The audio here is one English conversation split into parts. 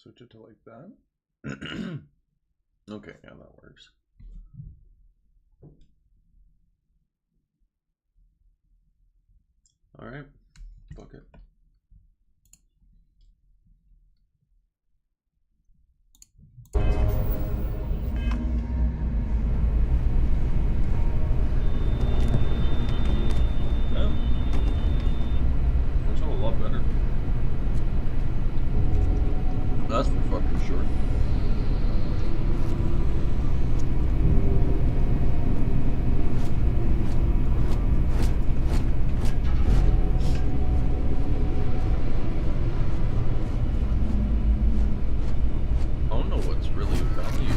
switch it to like that. Okay, yeah, that works. All right, fuck it. That's a lot better. That's for fucking sure. I don't know what's really of value.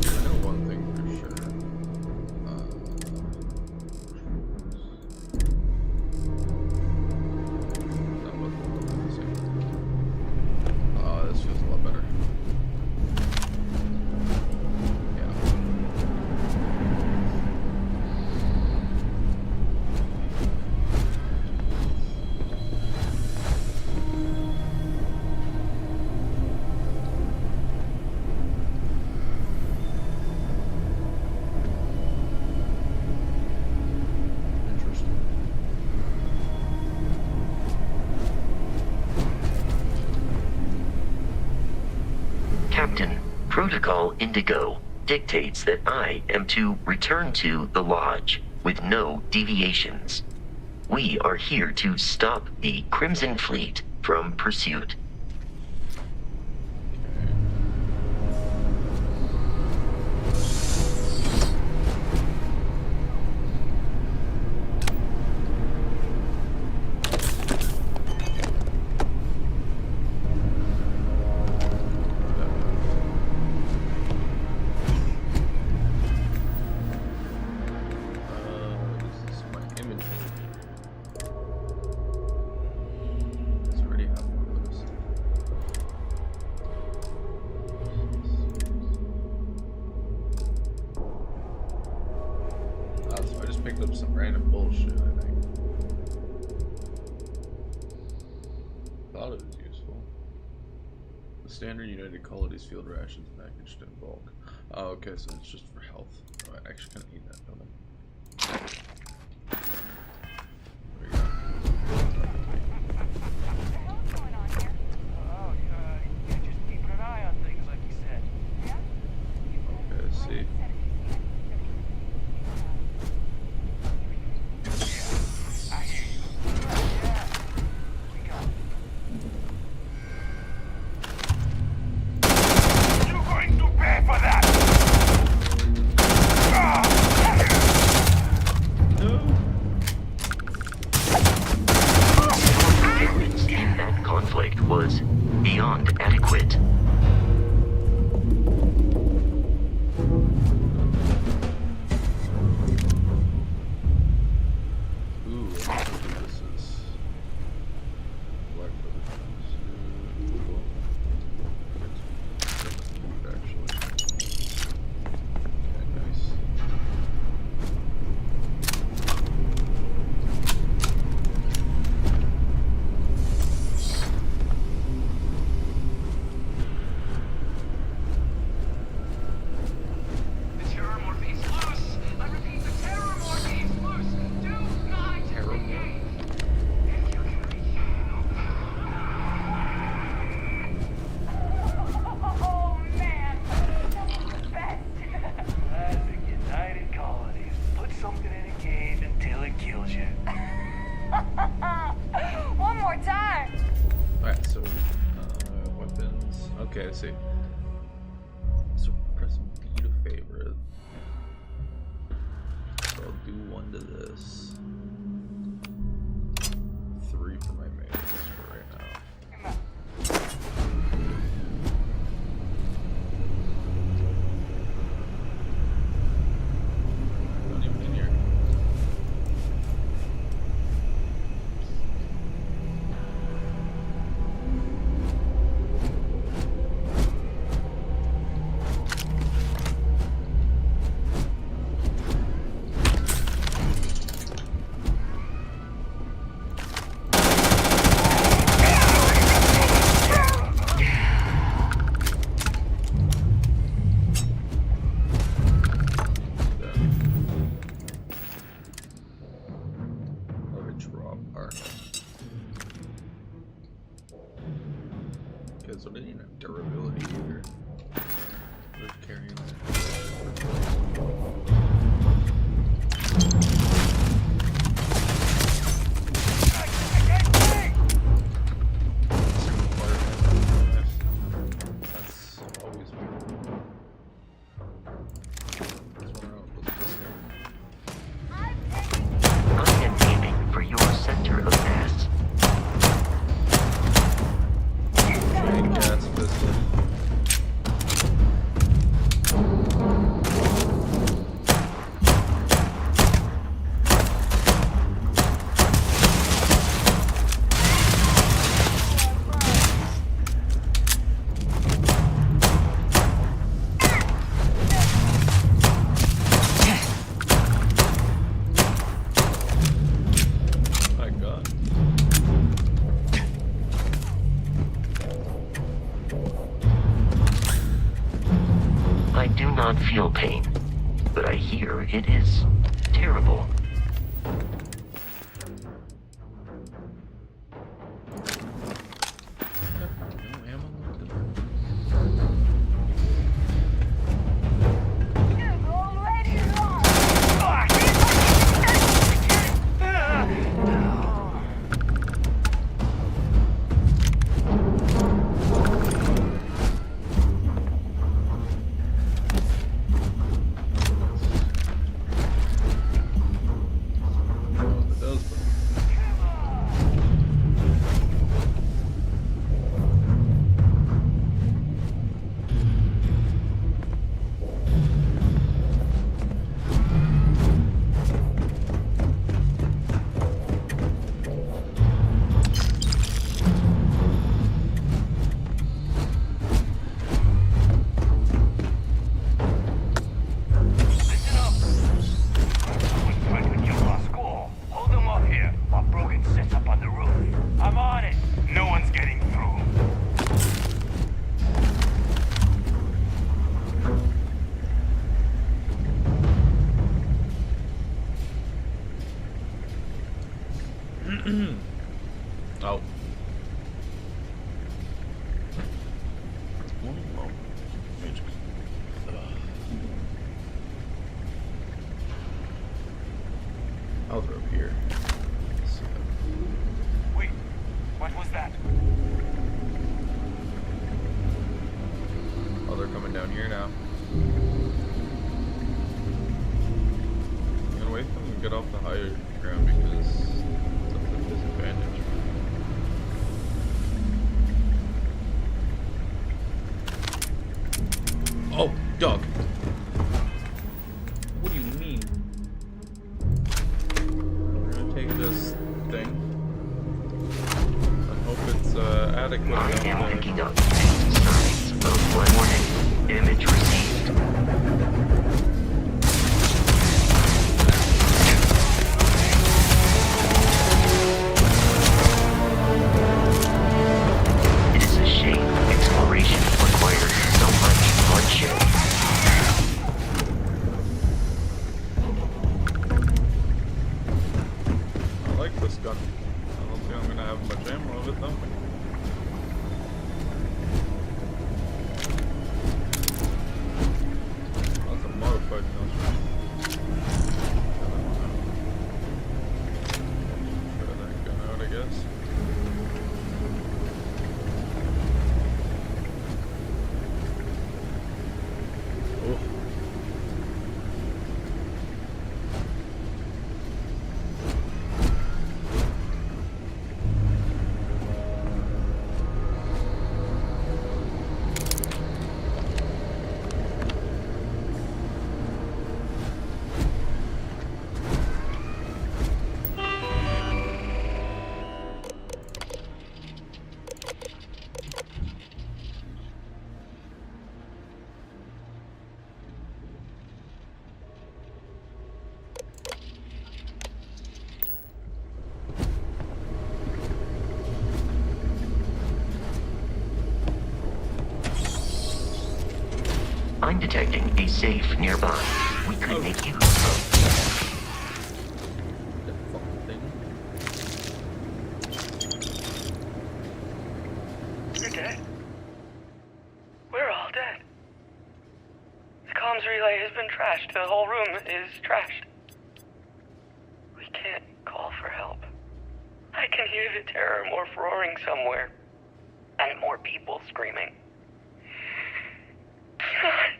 I know one thing for sure. That wasn't the same. This feels a lot better. Captain, Protocol Indigo dictates that I am to return to the Lodge with no deviations. We are here to stop the Crimson Fleet from pursuit. Picked up some random bullshit, I think. Thought it was useful. The standard United Qualities field rations packaged in bulk. Oh, okay, so it's just for health. Oh, I actually kind of need that, don't I? There we go. What's going on here? Oh, you're just keeping an eye on things like you said. Yeah? Okay, let's see. Was beyond adequate. Ooh, I don't think this is black cool. Actually. Okay, nice. One more time. Alright, so weapons. Okay, I see. So press B to favorite. So I'll do one to this. 3 for my main for right now. Not even in here. this one didn't even have durability either. We're carrying that. That's always weird. That's one out with this guy. I am aiming for your center of mass. Giant gas pistol. My God. I do not feel pain, but I hear it is terrible. No ammo left. It does, but Listen up. Someone's trying to jump our school. Hold them up here while Brogan sets up on the roof. I'm on it. No one's getting through. oh. One moment. Let me just- I'll throw up here. So, Wait, what was that? oh, they're coming down here now. I'm gonna wait for them to get off the higher ground because that's a disadvantage. Oh, dog. What do you mean? We're gonna take this thing and hope it's adequate I enough am to- picking up signs of one warning. Image received. It is a shame exploration requires so much bloodshed. I like this gun. I don't think I'm gonna have much ammo of it though. That's a modified gun. Try that gun out, I guess. Oh. I'm detecting a safe nearby. We could make use of. That fucking thing. You're dead. trashed. The whole room is trashed. We can't call for help. I can hear the terror morph roaring somewhere. And more people screaming. God.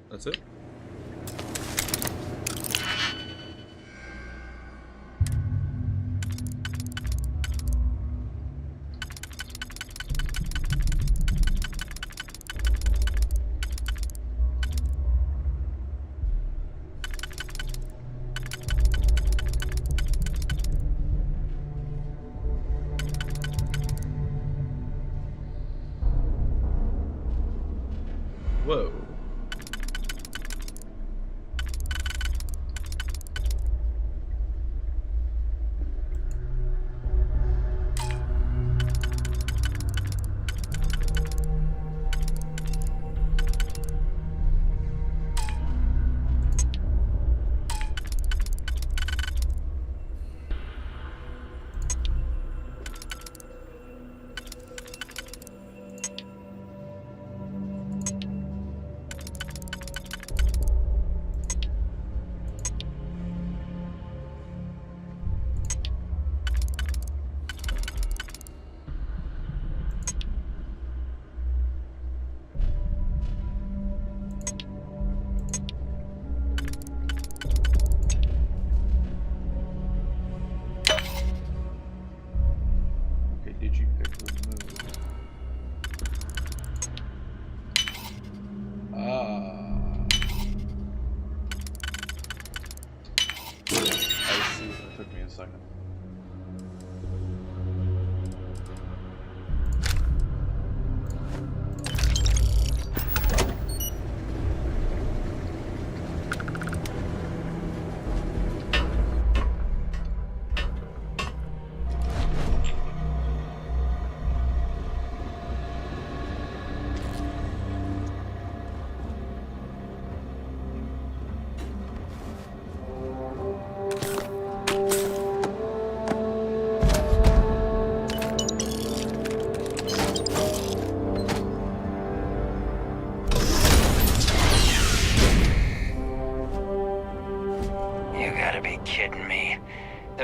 That's it? Whoa. Did you pick remove? Ah. I see. It took me a second.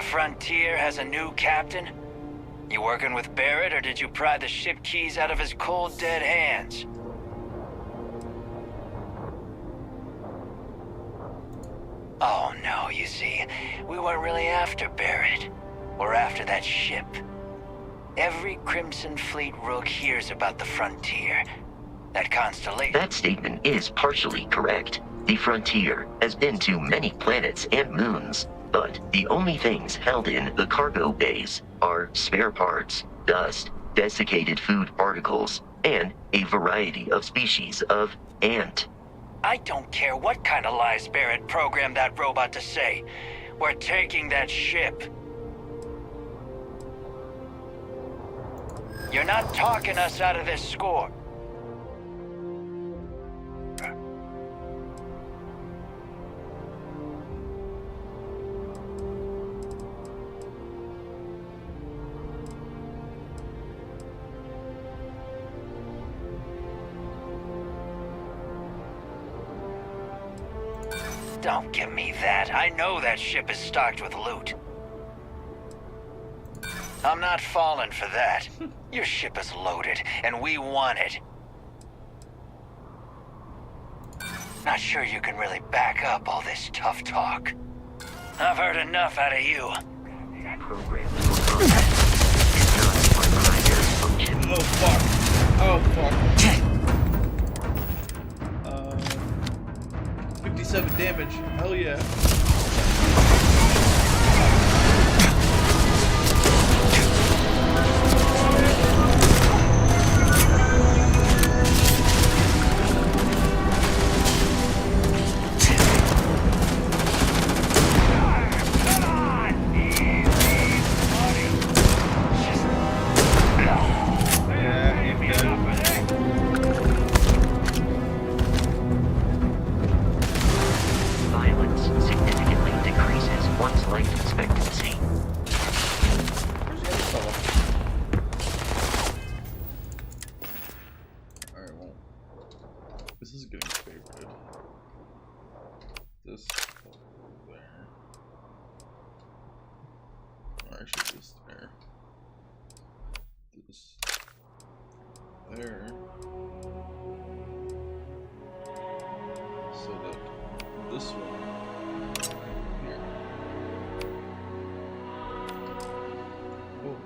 Frontier has a new captain? You working with Barrett, or did you pry the ship keys out of his cold, dead hands? Oh no, you see, we weren't really after Barrett. We're after that ship. Every Crimson Fleet rook hears about the Frontier. That constellation... That statement is partially correct. The Frontier has been to many planets and moons, but the only things held in the cargo bays are spare parts, dust, desiccated food particles, and a variety of species of ant. I don't care what kind of lies Barrett programmed that robot to say. We're taking that ship. You're not talking us out of this score. Don't give me that. I know that ship is stocked with loot. I'm not falling for that. Your ship is loaded, and we want it. Not sure you can really back up all this tough talk. I've heard enough out of you. Program for combat is not my primary function. Oh fuck. Oh fuck. 57 damage. Hell yeah. Violence significant. actually this there. This there. So that this one here. Oh.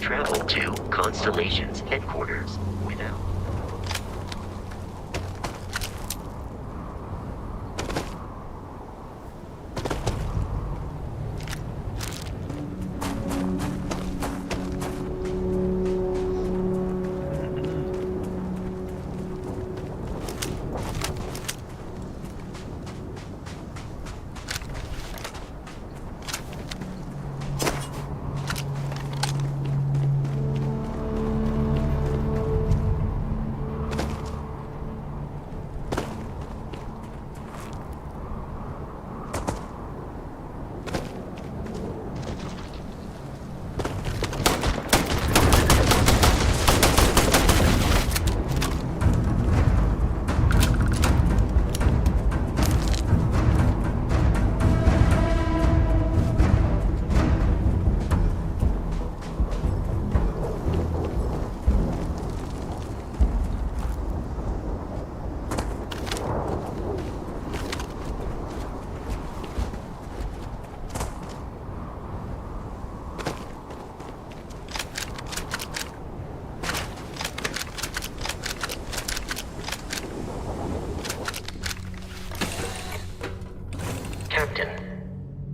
Travel to Constellation's headquarters without. Captain,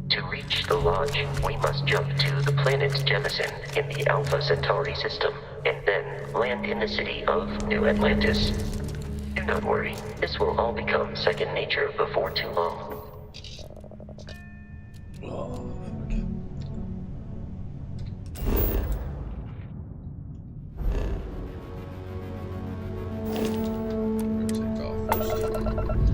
to reach the lodge, we must jump to the planet Jemison in the Alpha Centauri system, and then land in the city of New Atlantis. Do not worry, this will all become second nature before too long. Oh, okay. Take off first.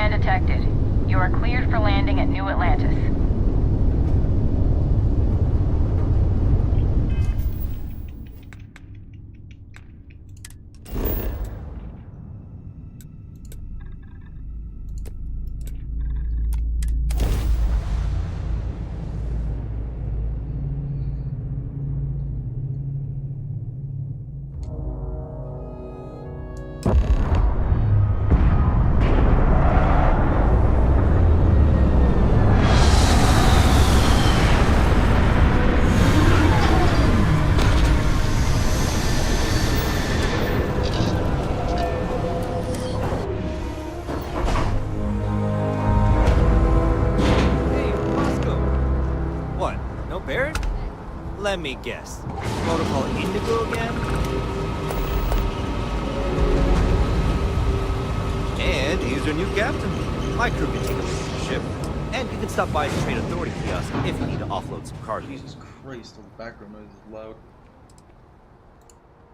Scan detected. You are cleared for landing at New Atlantis. Let me guess. Protocol Indigo again? And here's your new captain. My crew can take a look at the ship. And you can stop by the Trade Authority kiosk if you need to offload some cargo. Jesus Christ, the background noise is loud.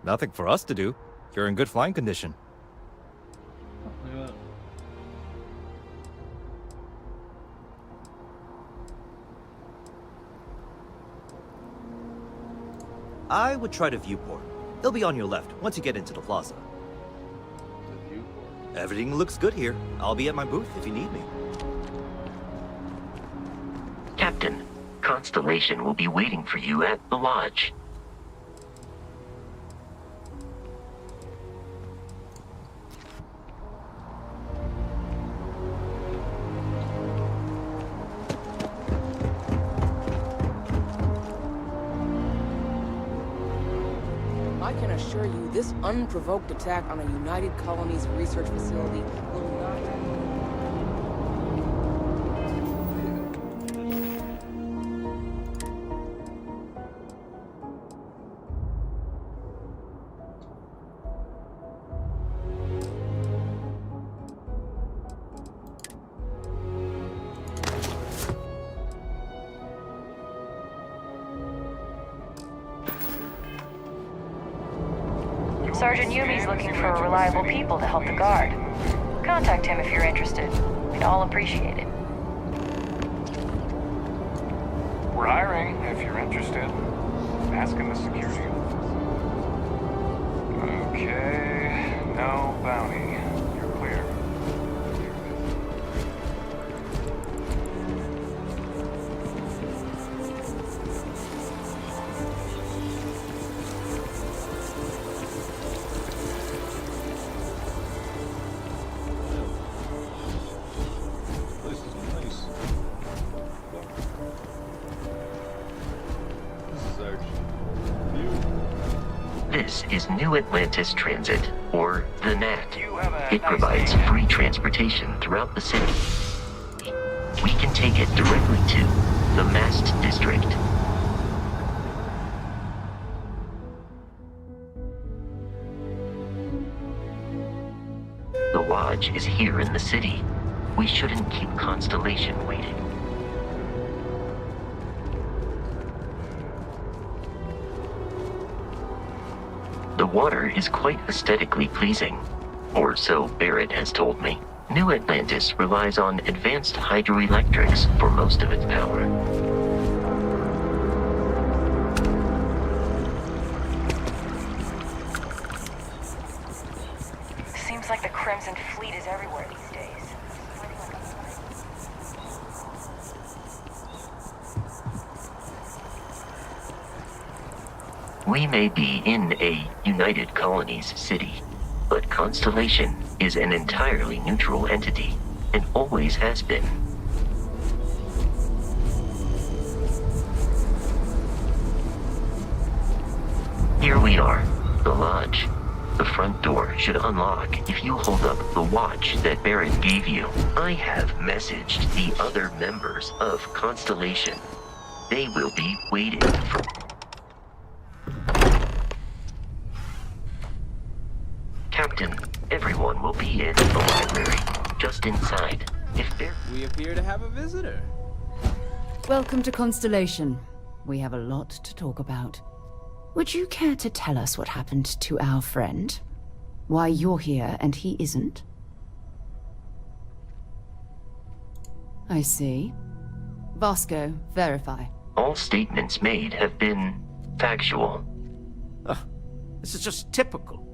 Nothing for us to do. You're in good flying condition. Look at that. I would try the viewport. It'll be on your left once you get into the plaza. The viewport. Everything looks good here. I'll be at my booth if you need me. Captain, Constellation will be waiting for you at the lodge. I can assure you, this unprovoked attack on a United Colonies research facility will not... Sergeant Yumi's looking for reliable people to help the guard. Contact him if you're interested. We'd all appreciate it. We're hiring, if you're interested. Ask in the security office. Okay, no bounty. You're clear. This is nice. This is actually new. This is New Atlantis Transit, or the NAT. You have a It nice provides day. free transportation throughout the city. We can take it directly to the Mast District. The lodge is here in the city. We shouldn't keep Constellation waiting. The water is quite aesthetically pleasing, or so Barrett has told me. New Atlantis relies on advanced hydroelectrics for most of its power. Seems like the Crimson Fleet is everywhere these days. We may be in a United Colonies city, but Constellation is an entirely neutral entity, and always has been. Here we are, the lodge. The front door should unlock if you hold up the watch that Barrett gave you. I have messaged the other members of Constellation. They will be waiting for... Captain, everyone will be in the library, just inside. If there... We appear to have a visitor. Welcome to Constellation. We have a lot to talk about. Would you care to tell us what happened to our friend? Why you're here and he isn't? I see. Vasco, verify. All statements made have been factual. This is just typical.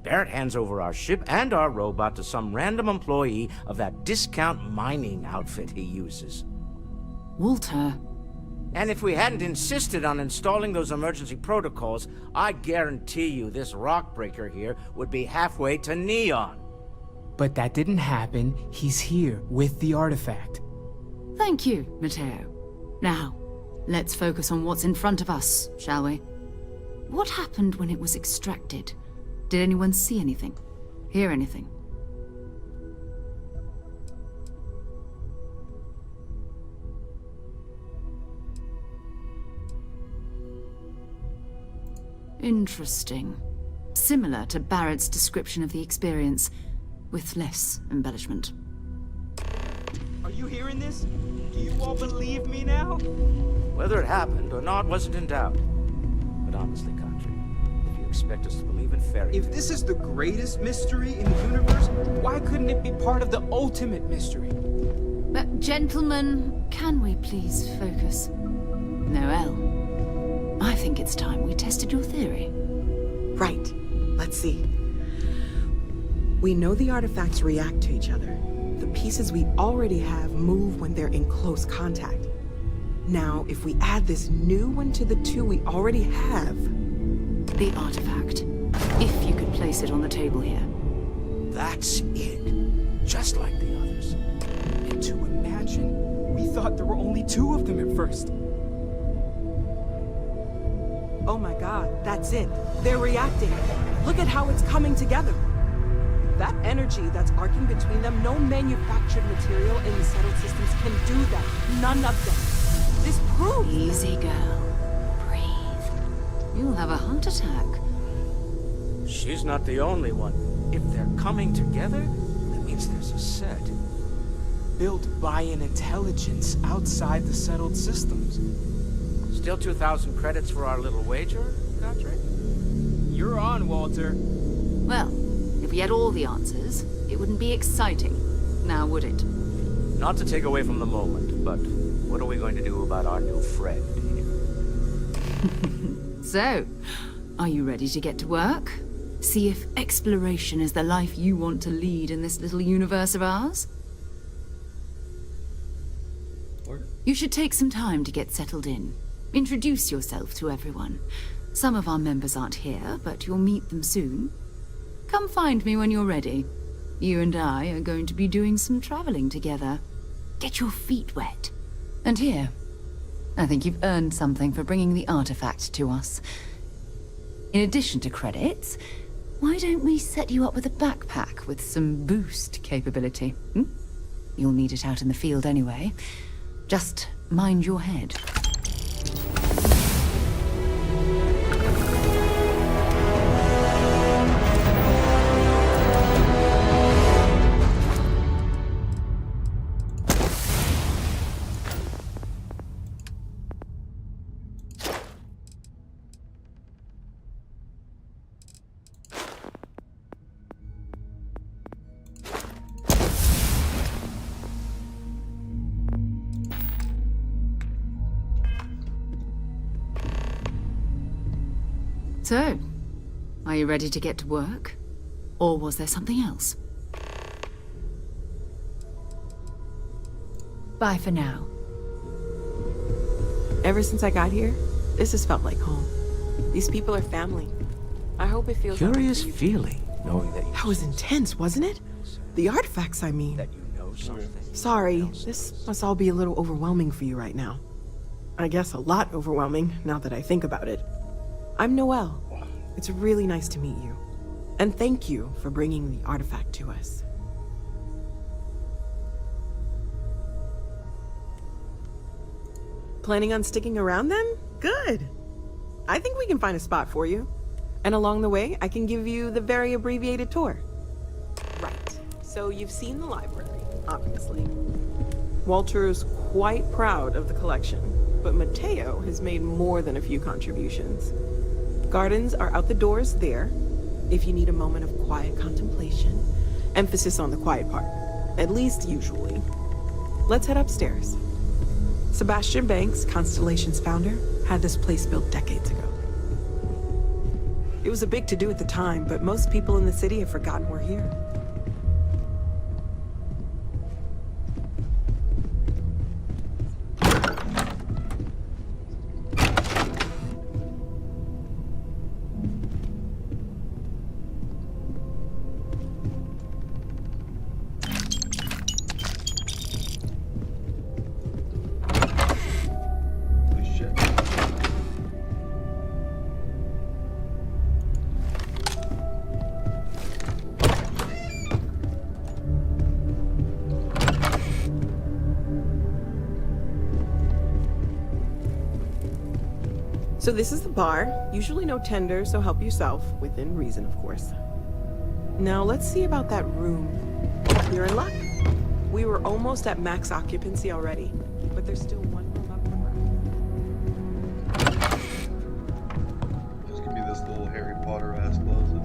Barrett hands over our ship and our robot to some random employee of that discount mining outfit he uses. Walter. And if we hadn't insisted on installing those emergency protocols, I guarantee you this rock breaker here would be halfway to Neon. But that didn't happen. He's here with the artifact. Thank you, Matteo. Now, let's focus on what's in front of us, shall we? What happened when it was extracted? Did anyone see anything? Hear anything? Interesting. Similar to Barrett's description of the experience, with less embellishment. Are you hearing this? Do you all believe me now? Whether it happened or not wasn't in doubt. But honestly, Country, if you expect us to believe in fairy If this is the greatest mystery in the universe, why couldn't it be part of the ultimate mystery? But gentlemen, can we please focus? Noel, I think it's time we tested your theory. Right. Let's see. We know the artifacts react to each other. The pieces we already have move when they're in close contact. Now, if we add this new one to the two we already have... The artifact. If you could place it on the table here. That's it. Just like the others. And to imagine, we thought there were only 2 of them at first. Oh my god, that's it. They're reacting. Look at how it's coming together. That energy that's arcing between them, no manufactured material in the settled systems can do that. None of them. This proves... Easy, girl. Breathe. You'll have a heart attack. She's not the only one. If they're coming together, that means there's a set. Built by an intelligence outside the settled systems. Still 2,000 credits for our little wager, Country? You're on, Walter. Well, if we had all the answers, it wouldn't be exciting. Now, would it? Not to take away from the moment, but what are we going to do about our new friend here? So, are you ready to get to work? See if exploration is the life you want to lead in this little universe of ours? You should take some time to get settled in. Introduce yourself to everyone. Some of our members aren't here, but you'll meet them soon. Come find me when you're ready. You and I are going to be doing some traveling together. Get your feet wet. And here, I think you've earned something for bringing the artifact to us. In addition to credits, why don't we set you up with a backpack with some boost capability? You'll need it out in the field anyway. Just mind your head. So, are you ready to get to work? Or was there something else? Bye for now. Ever since I got here, this has felt like home. These people are family. I hope it feels... Curious feeling, knowing that you... That was intense, wasn't it? The artifacts, I mean. That you know something. Sorry, this must all be a little overwhelming for you right now. I guess a lot overwhelming, now that I think about it. I'm Noel. It's really nice to meet you. And thank you for bringing the artifact to us. Planning on sticking around then? Good. I think we can find a spot for you. And along the way, I can give you the very abbreviated tour. Right. So you've seen the library, obviously. Walter is quite proud of the collection, but Matteo has made more than a few contributions. Gardens are out the doors there, if you need a moment of quiet contemplation. Emphasis on the quiet part, at least usually. Let's head upstairs. Sebastian Banks, Constellation's founder, had this place built decades ago. It was a big to-do at the time, but most people in the city have forgotten we're here. So this is the bar. Usually no tender, so help yourself. Within reason, of course. Now let's see about that room. You're in luck. We were almost at max occupancy already, but there's still one room up for grabs. This could be this little Harry Potter ass closet.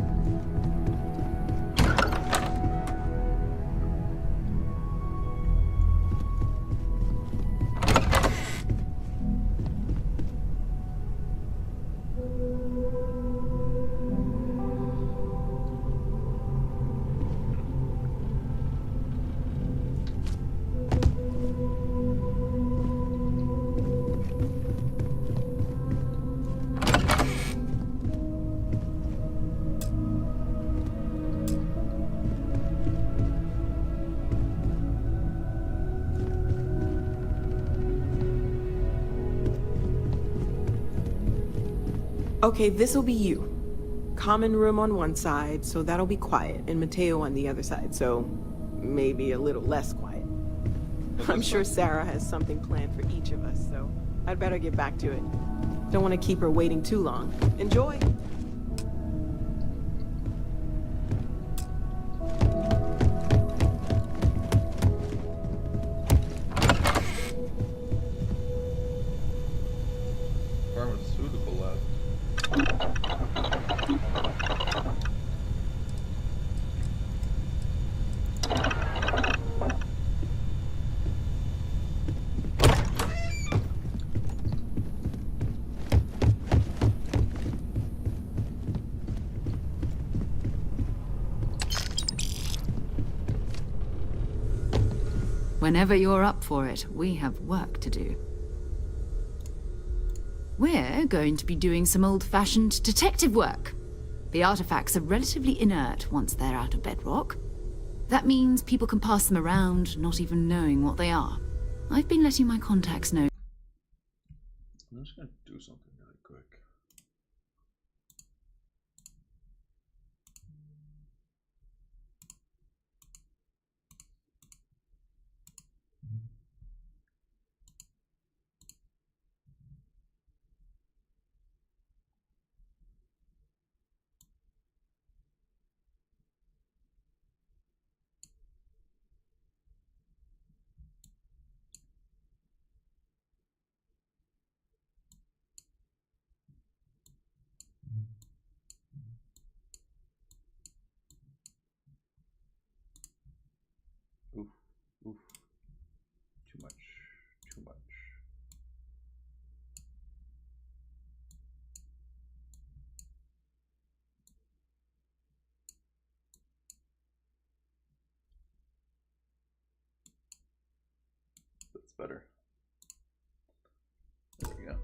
Okay, this'll be you. Common room on one side, so that'll be quiet, and Mateo on the other side, so maybe a little less quiet. I'm sure Sarah has something planned for each of us, so I'd better get back to it. Don't want to keep her waiting too long. Enjoy! Pharmaceutical lab. Whenever you're up for it, we have work to do. We're going to be doing some old-fashioned detective work. The artifacts are relatively inert once they're out of bedrock. That means people can pass them around, not even knowing what they are. I've been letting my contacts know. I'm just gonna do something really quick. Oof, oof. Too much, too much. That's better. There we go.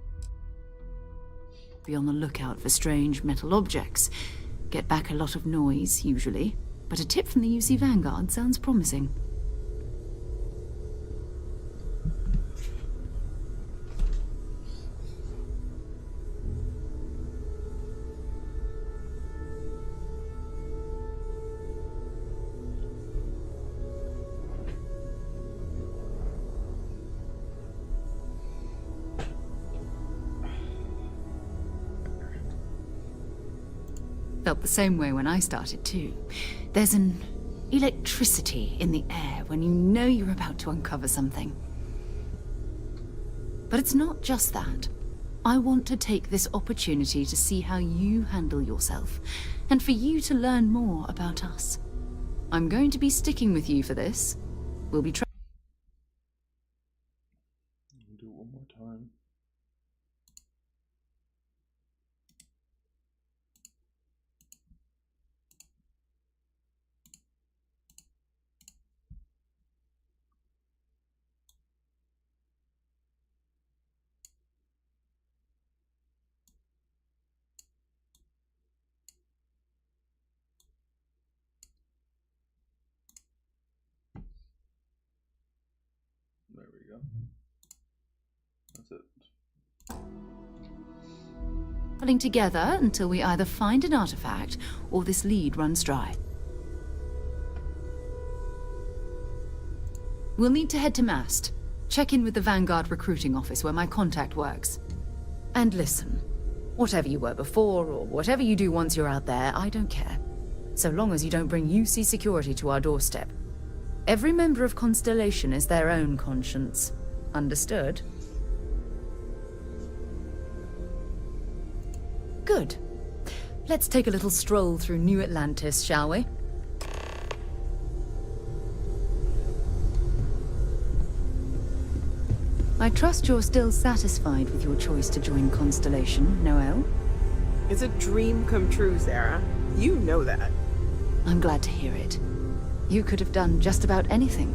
Be on the lookout for strange metal objects. Get back a lot of noise, usually. But a tip from the UC Vanguard sounds promising. Felt the same way when I started too. There's an electricity in the air when you know you're about to uncover something. But it's not just that. I want to take this opportunity to see how you handle yourself, and for you to learn more about us. I'm going to be sticking with you for this. We'll be go. That's it. Pulling together until we either find an artifact or this lead runs dry. We'll need to head to Mast. Check in with the Vanguard recruiting office where my contact works. And listen, whatever you were before or whatever you do once you're out there, I don't care. So long as you don't bring UC security to our doorstep. Every member of Constellation is their own conscience. Understood? Good. Let's take a little stroll through New Atlantis, shall we? I trust you're still satisfied with your choice to join Constellation, Noel? It's a dream come true, Sarah. You know that. I'm glad to hear it. You could have done just about anything,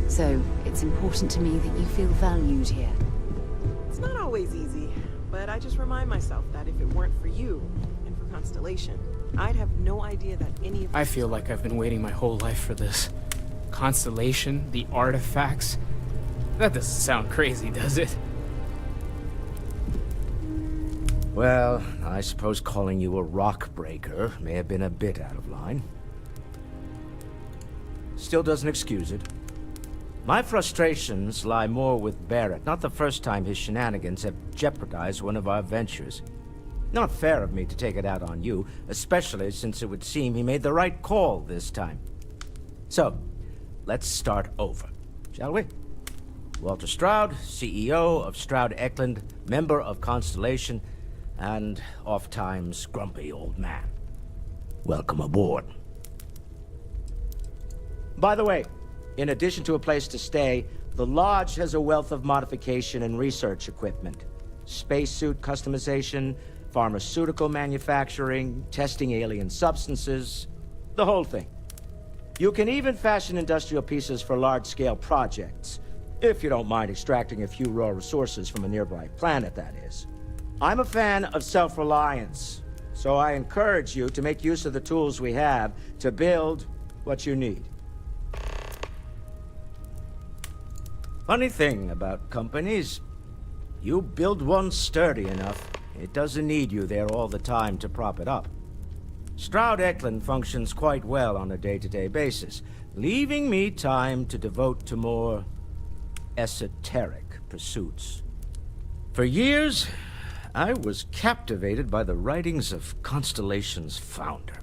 so it's important to me that you feel valued here. It's not always easy, but I just remind myself that if it weren't for you and for Constellation, I'd have no idea that any of I feel like I've been waiting my whole life for this. Constellation, the artifacts. That doesn't sound crazy, does it? Well, I suppose calling you a rock breaker may have been a bit out of line. Still doesn't excuse it. My frustrations lie more with Barrett, not the first time his shenanigans have jeopardized one of our ventures. Not fair of me to take it out on you, especially since it would seem he made the right call this time. So, let's start over, shall we? Walter Stroud, CEO of Stroud Eklund, member of Constellation, and oft-times grumpy old man. Welcome aboard. By the way, in addition to a place to stay, the Lodge has a wealth of modification and research equipment. Spacesuit customization, pharmaceutical manufacturing, testing alien substances, the whole thing. You can even fashion industrial pieces for large-scale projects, if you don't mind extracting a few raw resources from a nearby planet, that is. I'm a fan of self-reliance, so I encourage you to make use of the tools we have to build what you need. Funny thing about companies, you build one sturdy enough, it doesn't need you there all the time to prop it up. Stroud Eklund functions quite well on a day-to-day basis, leaving me time to devote to more esoteric pursuits. For years, I was captivated by the writings of Constellation's founder,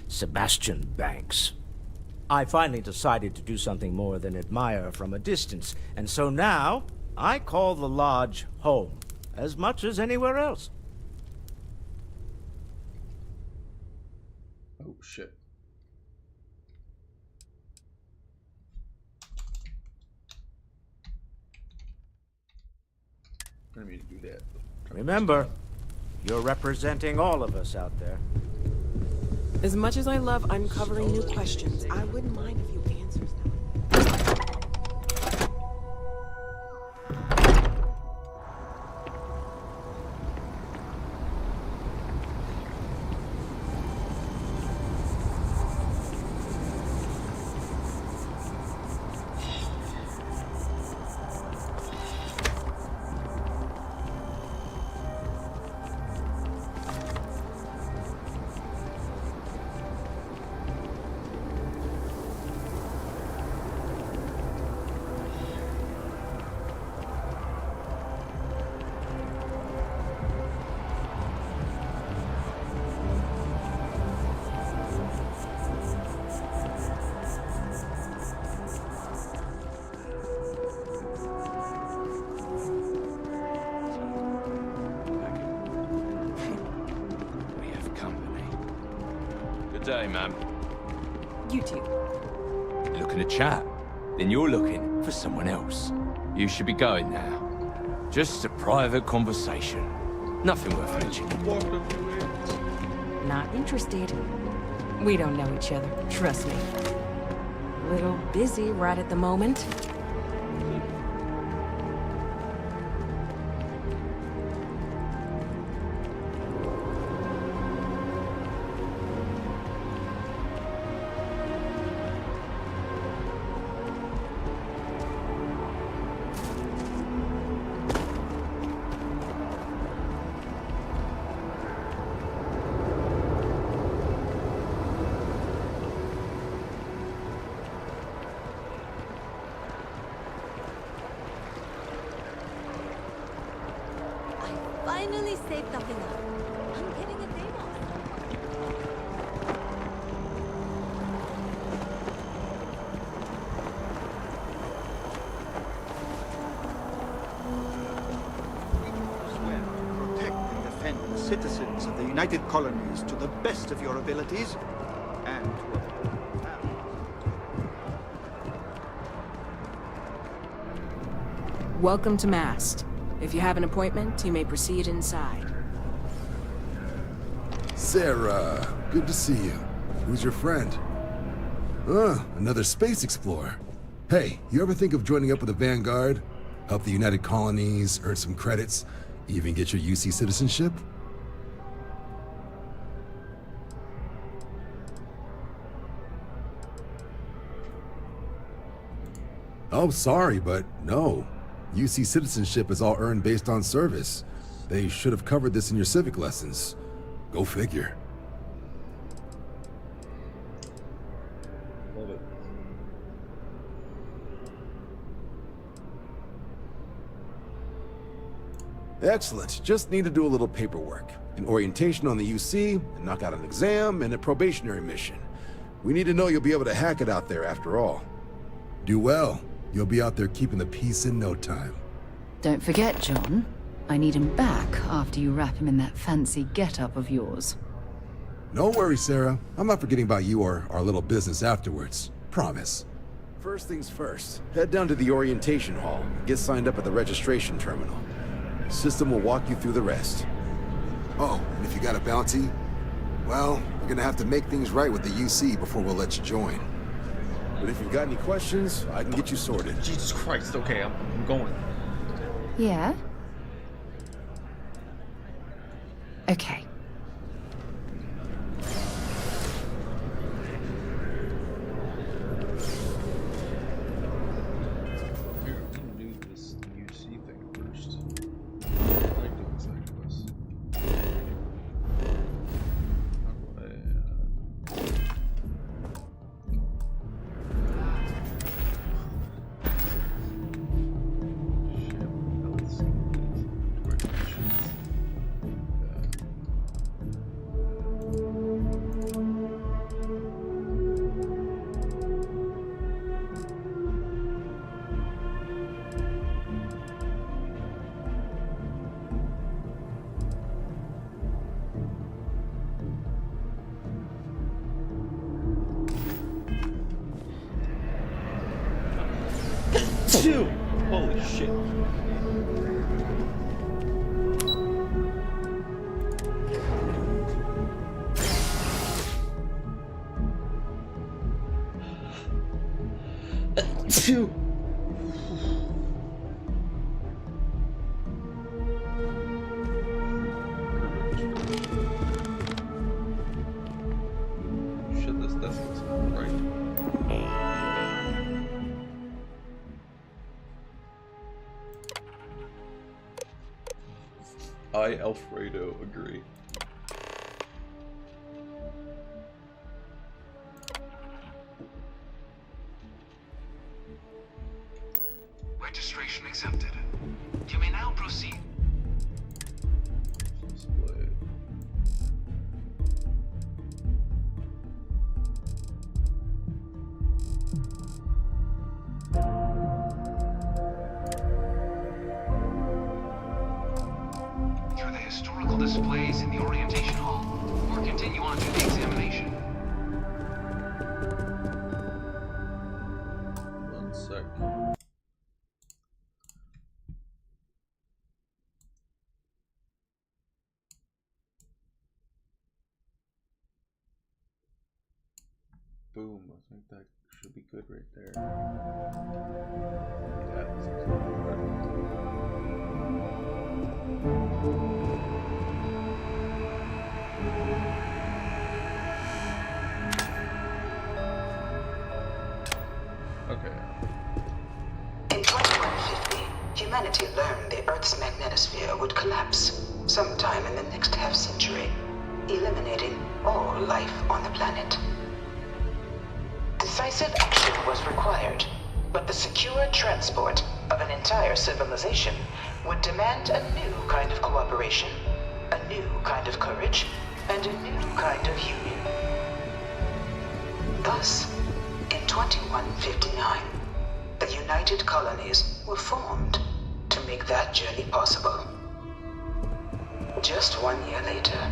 Sebastian Banks. I finally decided to do something more than admire from a distance, and so now I call the Lodge home, as much as anywhere else. Oh, shit. I didn't mean to do that. Remember, you're representing all of us out there. As much as I love uncovering new questions, I wouldn't mind if you answered them. Day, ma'am. You too. Looking to chat? Then you're looking for someone else. You should be going now. Just a private conversation. Nothing worth mentioning. Not interested. We don't know each other, trust me. Little busy right at the moment. finally saved up enough. I'm getting a day off. Swear to protect and defend the citizens of the United Colonies to the best of your abilities, and to uphold values. Welcome to Mast. If you have an appointment, you may proceed inside. Sarah, good to see you. Who's your friend? Another space explorer. Hey, you ever think of joining up with the Vanguard? Help the United Colonies, earn some credits, even get your UC citizenship? Oh, sorry, but no. UC citizenship is all earned based on service. They should have covered this in your civic lessons. Go figure. Love it. Excellent. Just need to do a little paperwork. An orientation on the UC, and knock out an exam, and a probationary mission. We need to know you'll be able to hack it out there after all. Do well. You'll be out there keeping the peace in no time. Don't forget, John. I need him back after you wrap him in that fancy get-up of yours. No worries, Sarah. I'm not forgetting about you or our little business afterwards. Promise. First things first, head down to the orientation hall and get signed up at the registration terminal. The system will walk you through the rest. Oh, and if you got a bounty, well, we're gonna have to make things right with the UC before we'll let you join. But if you've got any questions, I can get you sorted. Jesus Christ, okay, I'm going. Yeah? Okay. Here, we can do this UC thing first. I like doing this like this. Holy shit. Two. Shit, this looks right. I, Alfredo, agree. Registration accepted. You may now proceed. Display. Through the historical displays in the orientation hall, or continue on to the examination. 1 sec. Boom, I think that should be good right there. Yeah, this looks okay. In 2150, humanity learned the Earth's magnetosphere would collapse sometime in the next half-century, eliminating all life on the planet. Decisive action was required, but the secure transport of an entire civilization would demand a new kind of cooperation, a new kind of courage, and a new kind of union. Thus, in 2159, the United Colonies were formed to make that journey possible. Just 1 year later,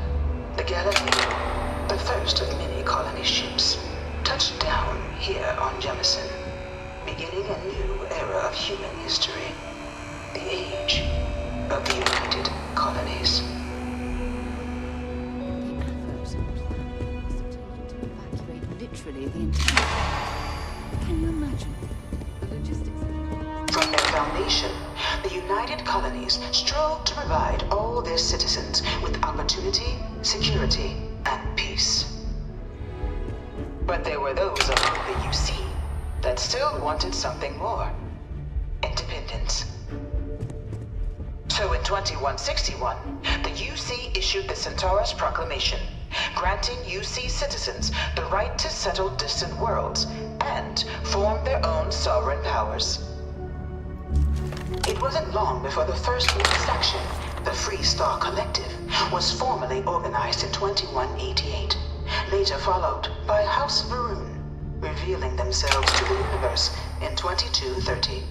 the Galileo, the first of many colony ships, touched down here on Jemison, beginning a new era of human history, the age of the United Colonies. Literally the entire... Can you imagine? The logistics... From their foundation, the United Colonies strove to provide all their citizens with opportunity, security, and peace. But there were those among the UC that still wanted something more. Independence. So in 2161, the UC issued the Centaurus Proclamation, granting UC citizens the right to settle distant worlds and form their own sovereign powers. It wasn't long before the first new faction, the Free Star Collective, was formally organized in 2188, later followed by House Varun, revealing themselves to the universe in 2230.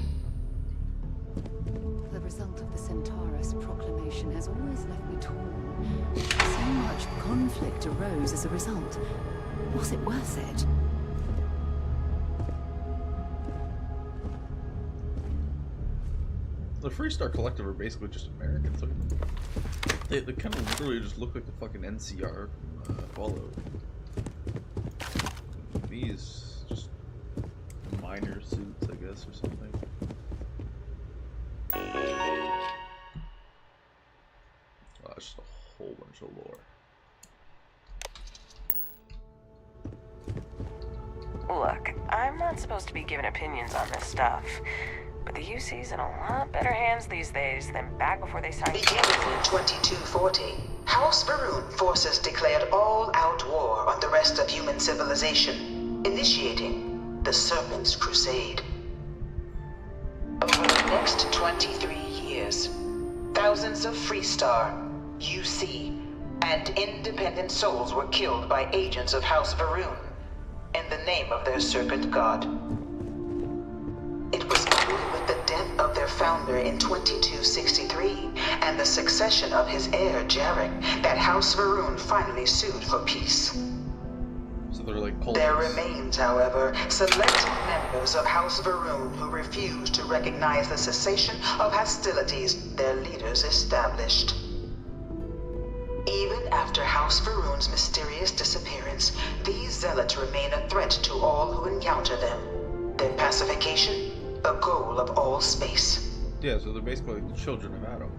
The result of the Centaurus Proclamation has always left me torn. So much conflict arose as a result. Was it worth it? The Free Star Collective are basically just Americans. They kind of literally just look like the fucking NCR from Fallout. These just minor suits, I guess, or something. Oh, it's just a whole bunch of lore. Look, I'm not supposed to be giving opinions on this stuff, but the UC's in a lot better hands these days than back before they signed... Beginning in 2240, House Varun forces declared all-out war on the rest of human civilization, initiating the Serpent's Crusade. Over the next 23 years, thousands of Free Star, UC, and independent souls were killed by agents of House Varun in the name of their serpent god. It was only with the death of their founder in 2263 and the succession of his heir Jarek that House Varun finally sued for peace. So they're like cultists. There remains, however, select members of House Varun who refuse to recognize the cessation of hostilities their leaders established. Even after House Varun's mysterious disappearance, these zealots remain a threat to all who encounter them. Their pacification, a goal of all space. Yeah, so they're basically like the children of Adam.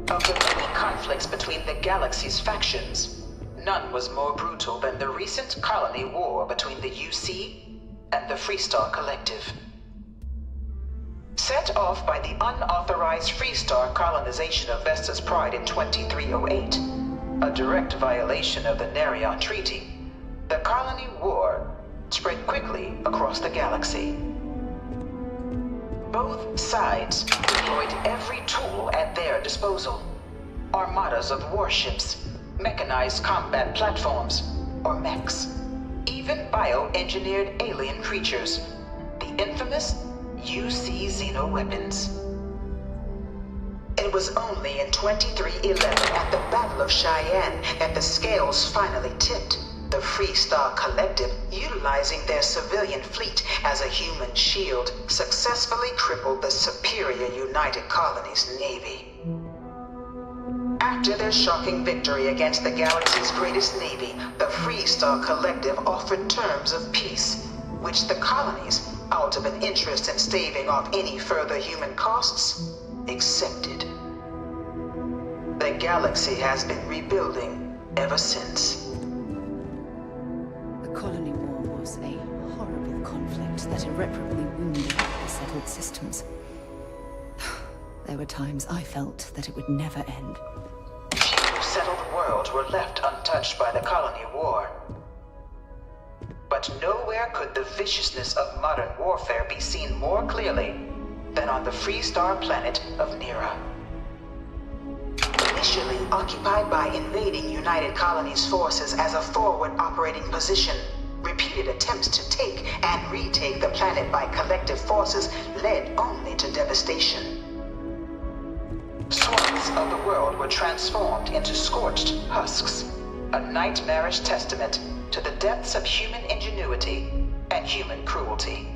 Of the many conflicts between the galaxy's factions, none was more brutal than the recent colony war between the UC and the Free Star Collective. Set off by the unauthorized Free Star colonization of Vesta's Pride in 2308, a direct violation of the Nerion Treaty, the colony war spread quickly across the galaxy. Both sides deployed every tool at their disposal. Armadas of warships, mechanized combat platforms, or mechs, even bioengineered alien creatures, the infamous UC xeno-weapons. It was only in 2311 at the Battle of Cheyenne that the scales finally tipped, the Free Star Collective, utilizing their civilian fleet as a human shield, successfully crippled the superior United Colonies Navy. After their shocking victory against the galaxy's greatest navy, the Free Star Collective offered terms of peace, which the colonies, out of an interest in staving off any further human costs, accepted. The galaxy has been rebuilding ever since. The colony war was a horrible conflict that irreparably wounded the settled systems. There were times I felt that it would never end. Few settled worlds were left untouched by the colony war. But nowhere could the viciousness of modern warfare be seen more clearly than on the Freestar planet of Nira. Initially occupied by invading United Colonies forces as a forward operating position, repeated attempts to take and retake the planet by collective forces led only to devastation. Swaths of the world were transformed into scorched husks, a nightmarish testament to the depths of human ingenuity and human cruelty.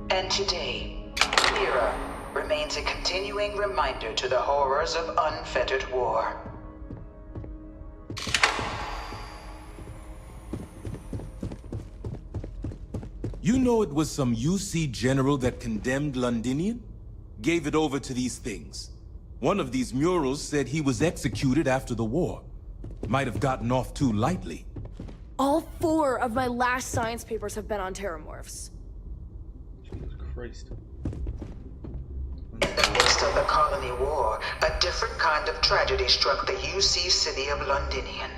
And today, Nira remains a continuing reminder to the horrors of unfettered war. You know it was some UC general that condemned Londinian? Gave it over to these things. One of these murals said he was executed after the war. Might have gotten off too lightly. All 4 of my last science papers have been on terramorphs. Jesus Christ. In the midst of the Colony War, a different kind of tragedy struck the UC city of Londinian.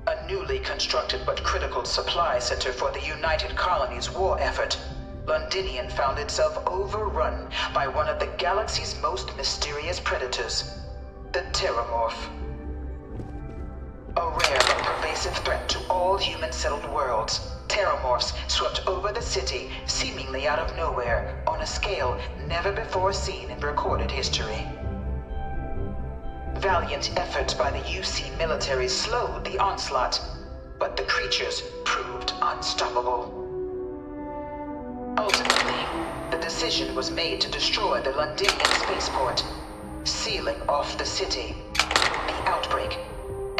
A newly constructed but critical supply center for the United Colonies' war effort, Londinian found itself overrun by one of the galaxy's most mysterious predators, the Terramorph. A rare but pervasive threat to all human-settled worlds, Terramorphs swept over the city, seemingly out of nowhere, on a scale never before seen in recorded history. Valiant efforts by the UC military slowed the onslaught, but the creatures proved unstoppable. Ultimately, the decision was made to destroy the Londinian spaceport, sealing off the city, the outbreak,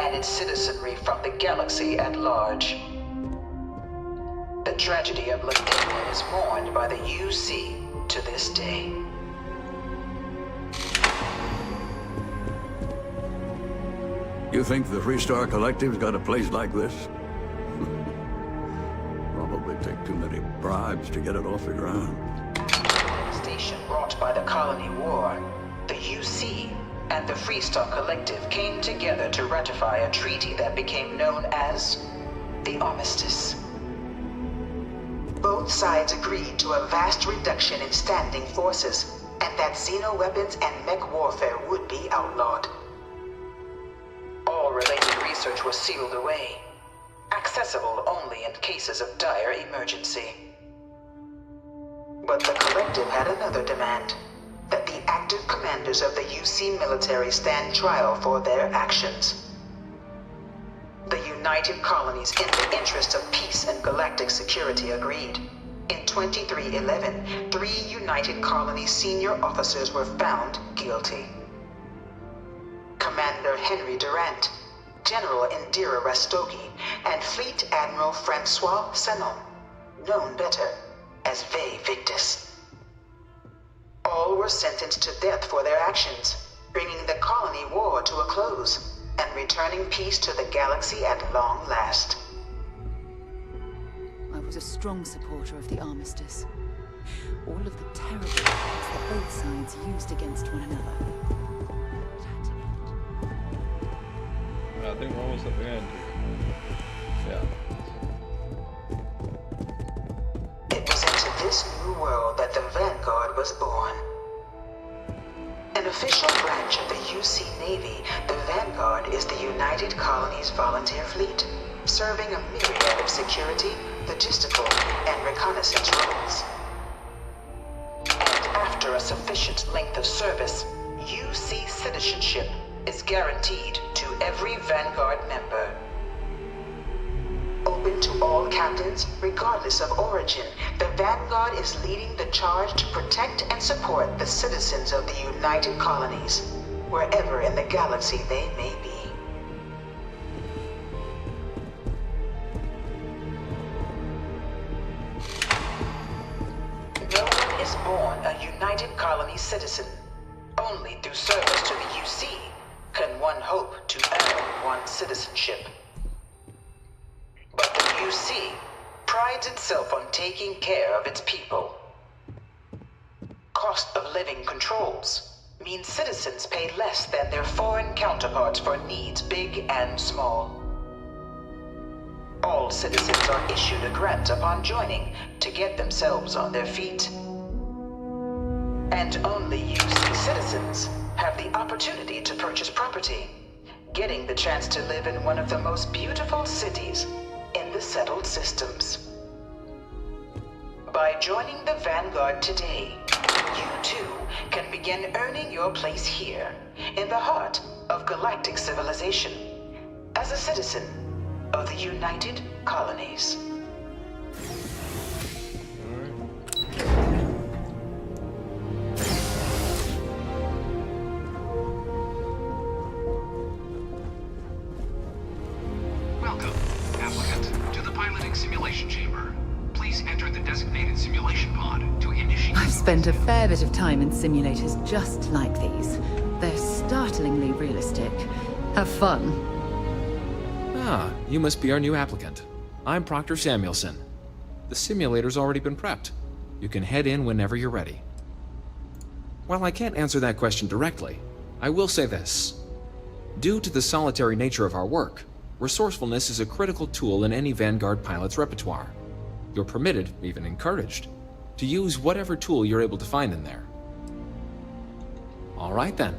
and its citizenry from the galaxy at large. The tragedy of Londinian is mourned by the UC to this day. You think the Freestar Collective's got a place like this? Probably take too many bribes to get it off the ground. After the devastation wrought by the Colony War, the UC and the Freestar Collective came together to ratify a treaty that became known as the Armistice. Both sides agreed to a vast reduction in standing forces, and that xenoweapons and mech warfare would be outlawed. All related research was sealed away, accessible only in cases of dire emergency. But the Collective had another demand, that the active commanders of the UC military stand trial for their actions. The United Colonies, in the interest of peace and galactic security, agreed. In 2311, 3 United Colonies senior officers were found guilty. Commander Henry Durant, General Indira Rastogi, and Fleet Admiral Francois Sanon, known better as Ve Victus. All were sentenced to death for their actions, bringing the Colony War to a close and returning peace to the galaxy at long last. I was a strong supporter of the Armistice. All of the terrible things that both sides used against one another. I think we're almost at the end. Yeah. It was into this new world that the Vanguard was born. An official branch of the UC Navy, the Vanguard is the United Colonies Volunteer Fleet, serving a myriad of security, logistical, and reconnaissance roles. And after a sufficient length of service, UC citizenship is guaranteed to every Vanguard member. Open to all captains, regardless of origin, the Vanguard is leading the charge to protect and support the citizens of the United Colonies, wherever in the galaxy they may be. No one is born a United Colony citizen. Only through service to the UC can one hope to earn one's citizenship. But the UC prides itself on taking care of its people. Cost of living controls mean citizens pay less than their foreign counterparts for needs big and small. All citizens are issued a grant upon joining to get themselves on their feet. And only UC citizens have the opportunity to purchase property, getting the chance to live in one of the most beautiful cities in the settled systems. By joining the Vanguard today, you too can begin earning your place here, in the heart of galactic civilization, as a citizen of the United Colonies. Welcome, applicant, to the piloting simulation chamber. Please enter the designated simulation pod to initiate. I've spent a fair bit of time in simulators just like these. They're startlingly realistic. Have fun. Ah, you must be our new applicant. I'm Proctor Samuelson. The simulator's already been prepped. You can head in whenever you're ready. While I can't answer that question directly, I will say this. Due to the solitary nature of our work, resourcefulness is a critical tool in any Vanguard pilot's repertoire. You're permitted, even encouraged, to use whatever tool you're able to find in there. All right then.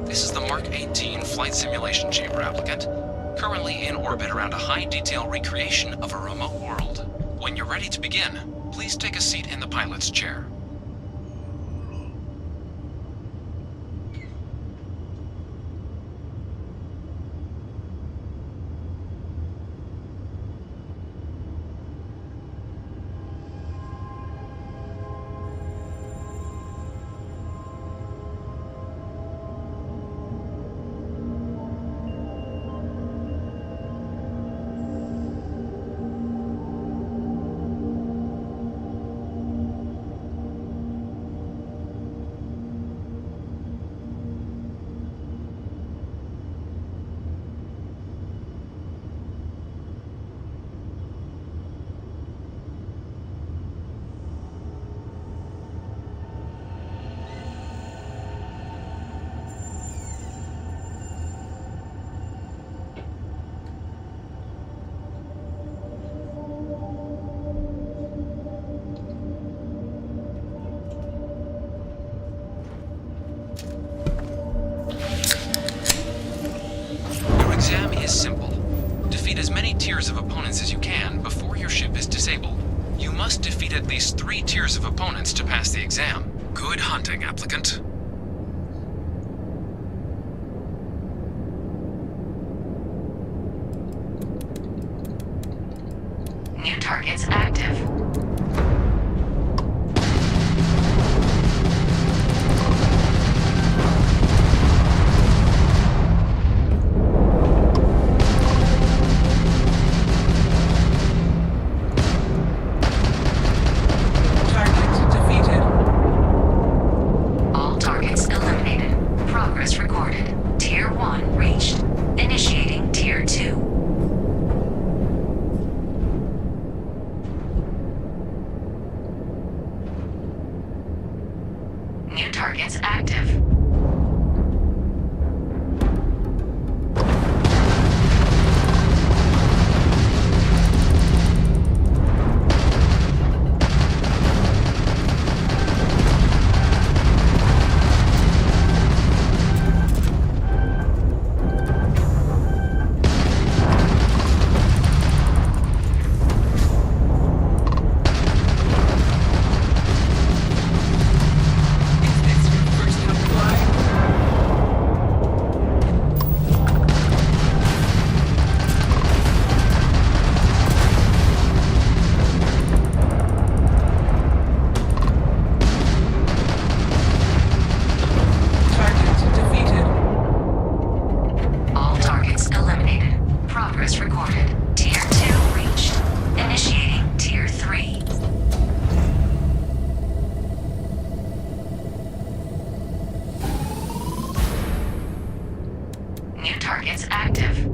This is the Mark 18 Flight Simulation Chamber applicant, currently in orbit around a high-detail recreation of a remote world. When you're ready to begin, please take a seat in the pilot's chair. Is simple. Defeat as many tiers of opponents as you can before your ship is disabled. You must defeat at least 3 tiers of opponents to pass the exam. Good hunting, applicant. New targets active. New targets active. Targets active.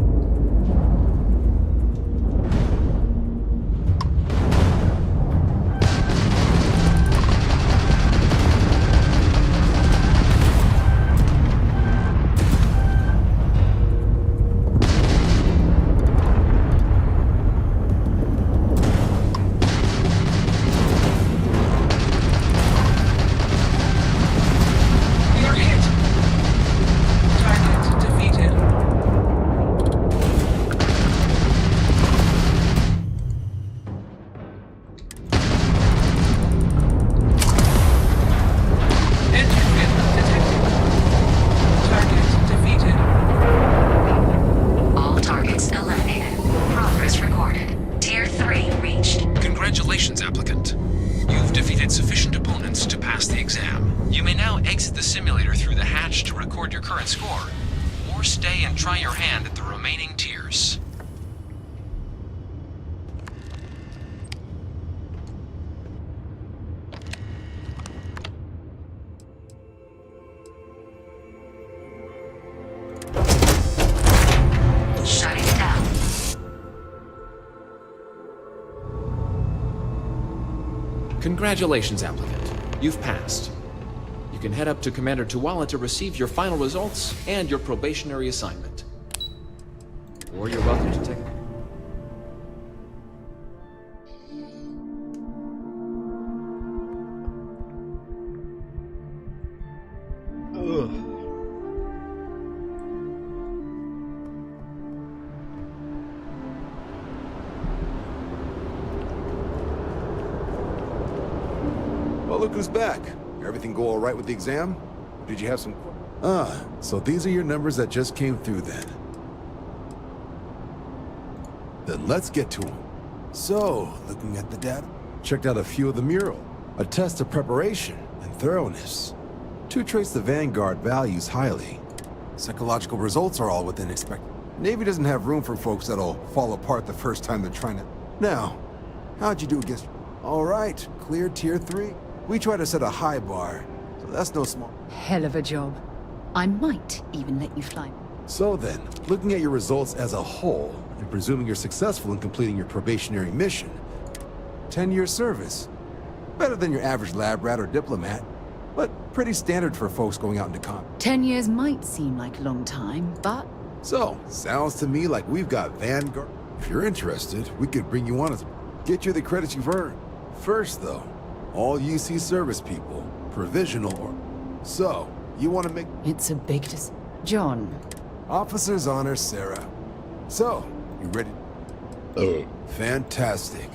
current score, or stay and try your hand at the remaining tiers. Shutting down. Congratulations, applicant. You've passed. You can head up to Commander Tuala to receive your final results and your probationary assignment. Or you're welcome to take... Well, look who's back. Everything go all right with the exam? Or did you have some... so these are your numbers that just came through then. Then let's get to them. So, looking at the data, checked out a few of the mural. A test of preparation and thoroughness. Two traits the Vanguard values highly. Psychological results are all within expect. Navy doesn't have room for folks that'll fall apart the first time they're trying to... Now, how'd you do against... All right, clear tier 3. We try to set a high bar, so that's no small... Hell of a job. I might even let you fly. So then, looking at your results as a whole, and presuming you're successful in completing your probationary mission, 10-year service. Better than your average lab rat or diplomat, but pretty standard for folks going out into combat. 10 years might seem like a long time, but... So, sounds to me like we've got Vanguard. If you're interested, we could bring you on as... Get you the credits you've earned. First, though, all UC service people, provisional or... So, you want to make... It's a big John. Officer's honor, Sarah. So, you ready? Fantastic.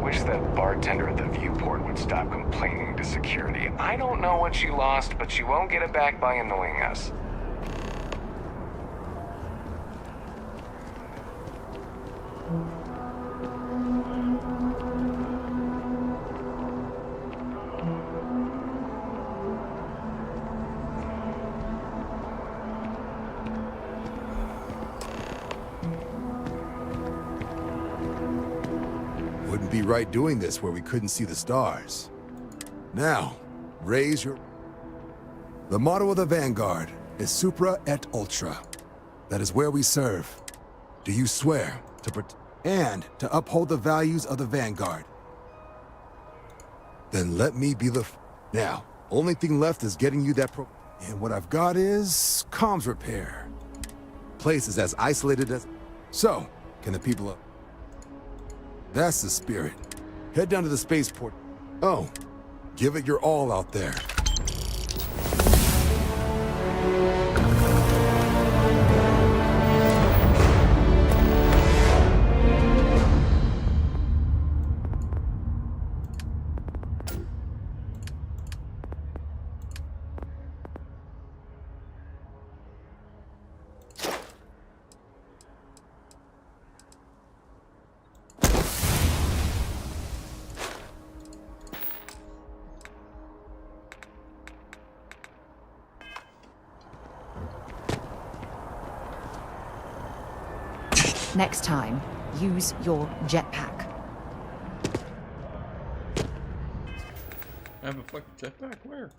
Wish that bartender at the viewport would stop complaining to security. I don't know what she lost, but she won't get it back by annoying us. Wouldn't be right doing this where we couldn't see the stars. Now, raise your... The motto of the Vanguard is Supra et Ultra. That is where we serve. Do you swear to and to uphold the values of the Vanguard? Then let me be the... Now, only thing left is getting you that And what I've got is... comms repair. Place is as isolated as... So, can the people up... That's the spirit. Head down to the spaceport. Oh, give it your all out there. Next time, use your jetpack. I have a fucking jetpack? Where?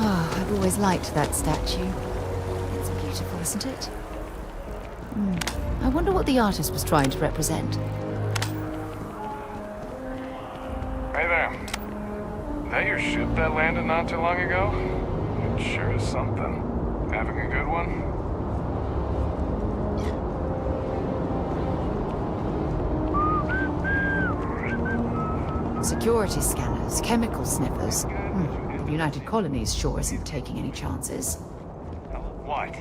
Oh, I've always liked that statue. It's beautiful, isn't it? I wonder what the artist was trying to represent. Hey there. That your ship that landed not too long ago? It sure is something. Having a good one? Security scanners, chemical sniffers. The United Colonies sure isn't taking any chances. What?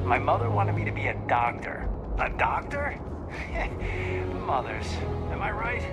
My mother wanted me to be a doctor. A doctor? Mothers. Am I right?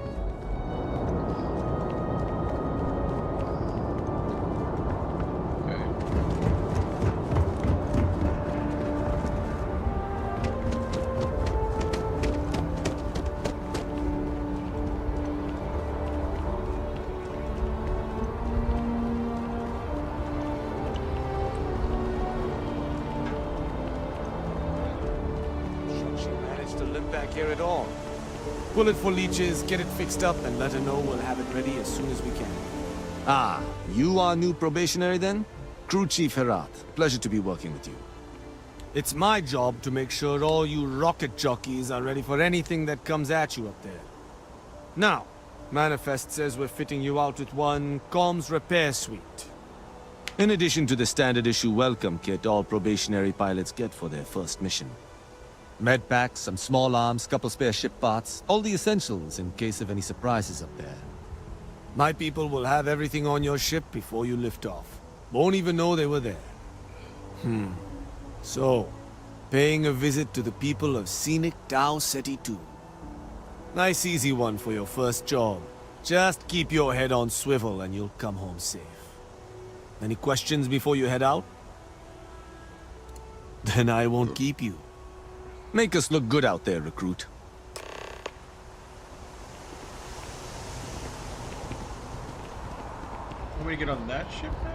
She managed to live back here at all. Pull it for leeches, get it fixed up, and let her know we'll have it ready as soon as we can. Ah, you are new probationary then? Crew Chief Herat. Pleasure to be working with you. It's my job to make sure all you rocket jockeys are ready for anything that comes at you up there. Now, Manifest says we're fitting you out with one comms repair suite. In addition to the standard issue welcome kit all probationary pilots get for their first mission. Med packs, some small arms, couple spare ship parts, all the essentials in case of any surprises up there. My people will have everything on your ship before you lift off. Won't even know they were there. So, paying a visit to the people of scenic Tau Ceti 2. Nice easy one for your first job. Just keep your head on swivel and you'll come home safe. Any questions before you head out? Then I won't keep you. Make us look good out there, recruit. Can we get on that ship now?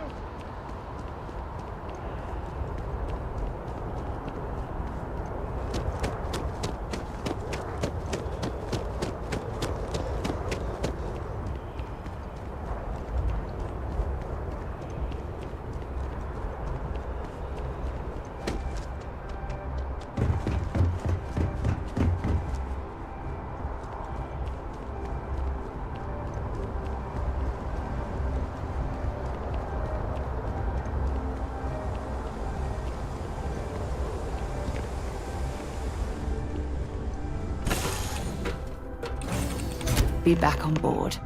Be back on board.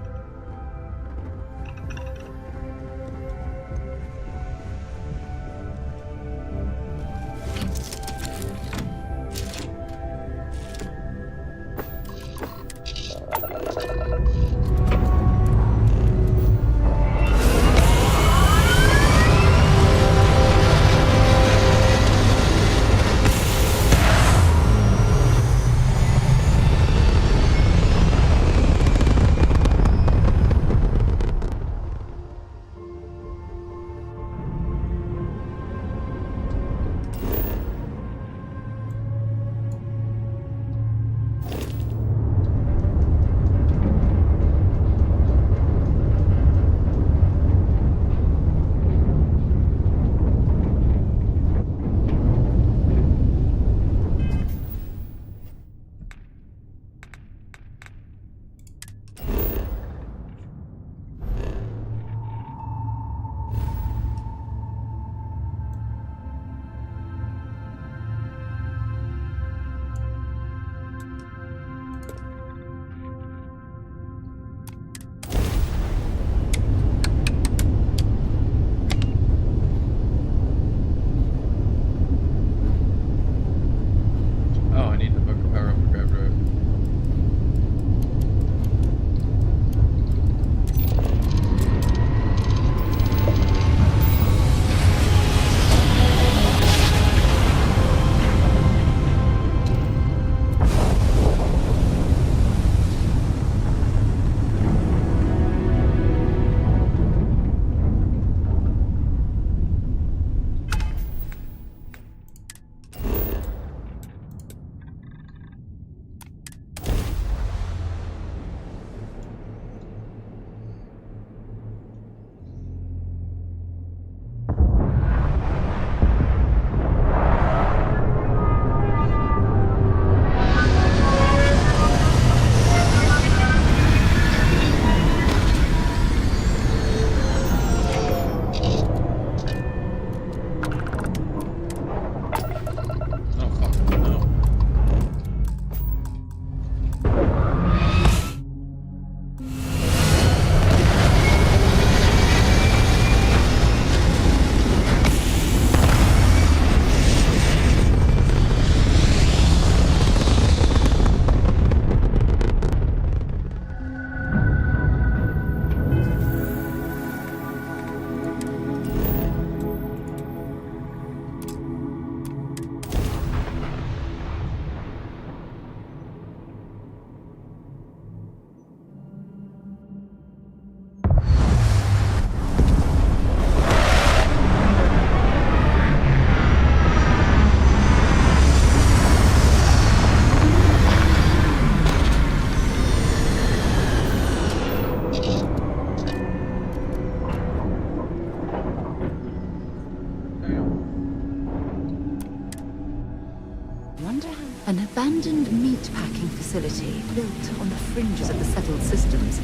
An abandoned meat-packing facility built on the fringes of the settled systems.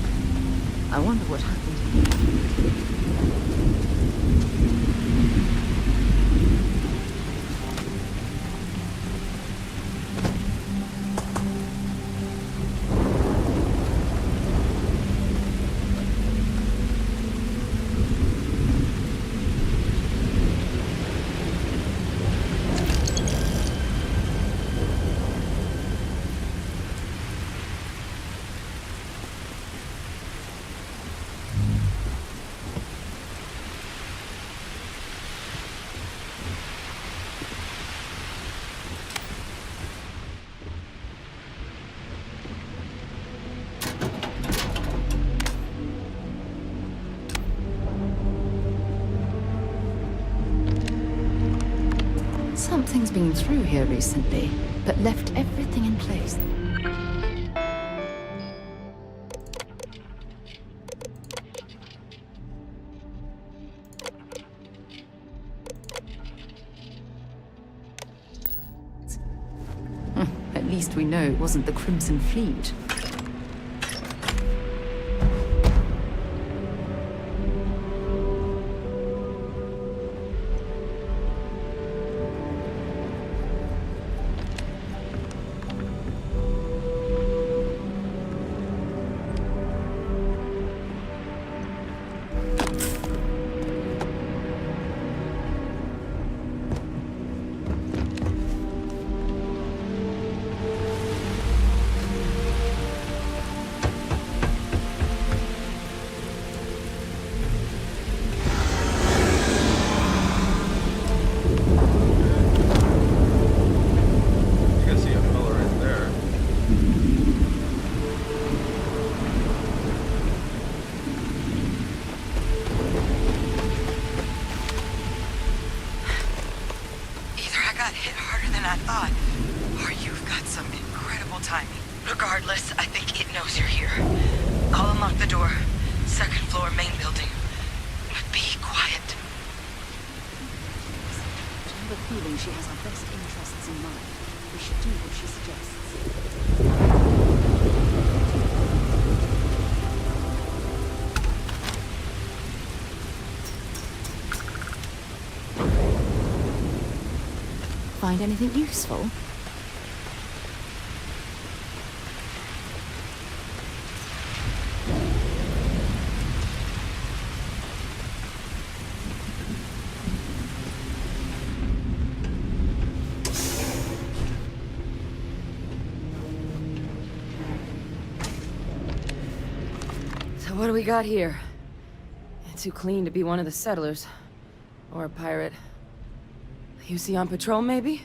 I wonder what happened here. Something's been through here recently, but left everything in place. At least we know it wasn't the Crimson Fleet. Regardless, I think it knows you're here. I'll unlock the door. Second floor, main building. But be quiet. I have a feeling she has our best interests in mind. We should do what she suggests. Find anything useful? What do we got here? Too clean to be one of the settlers. Or a pirate. You see on patrol, maybe?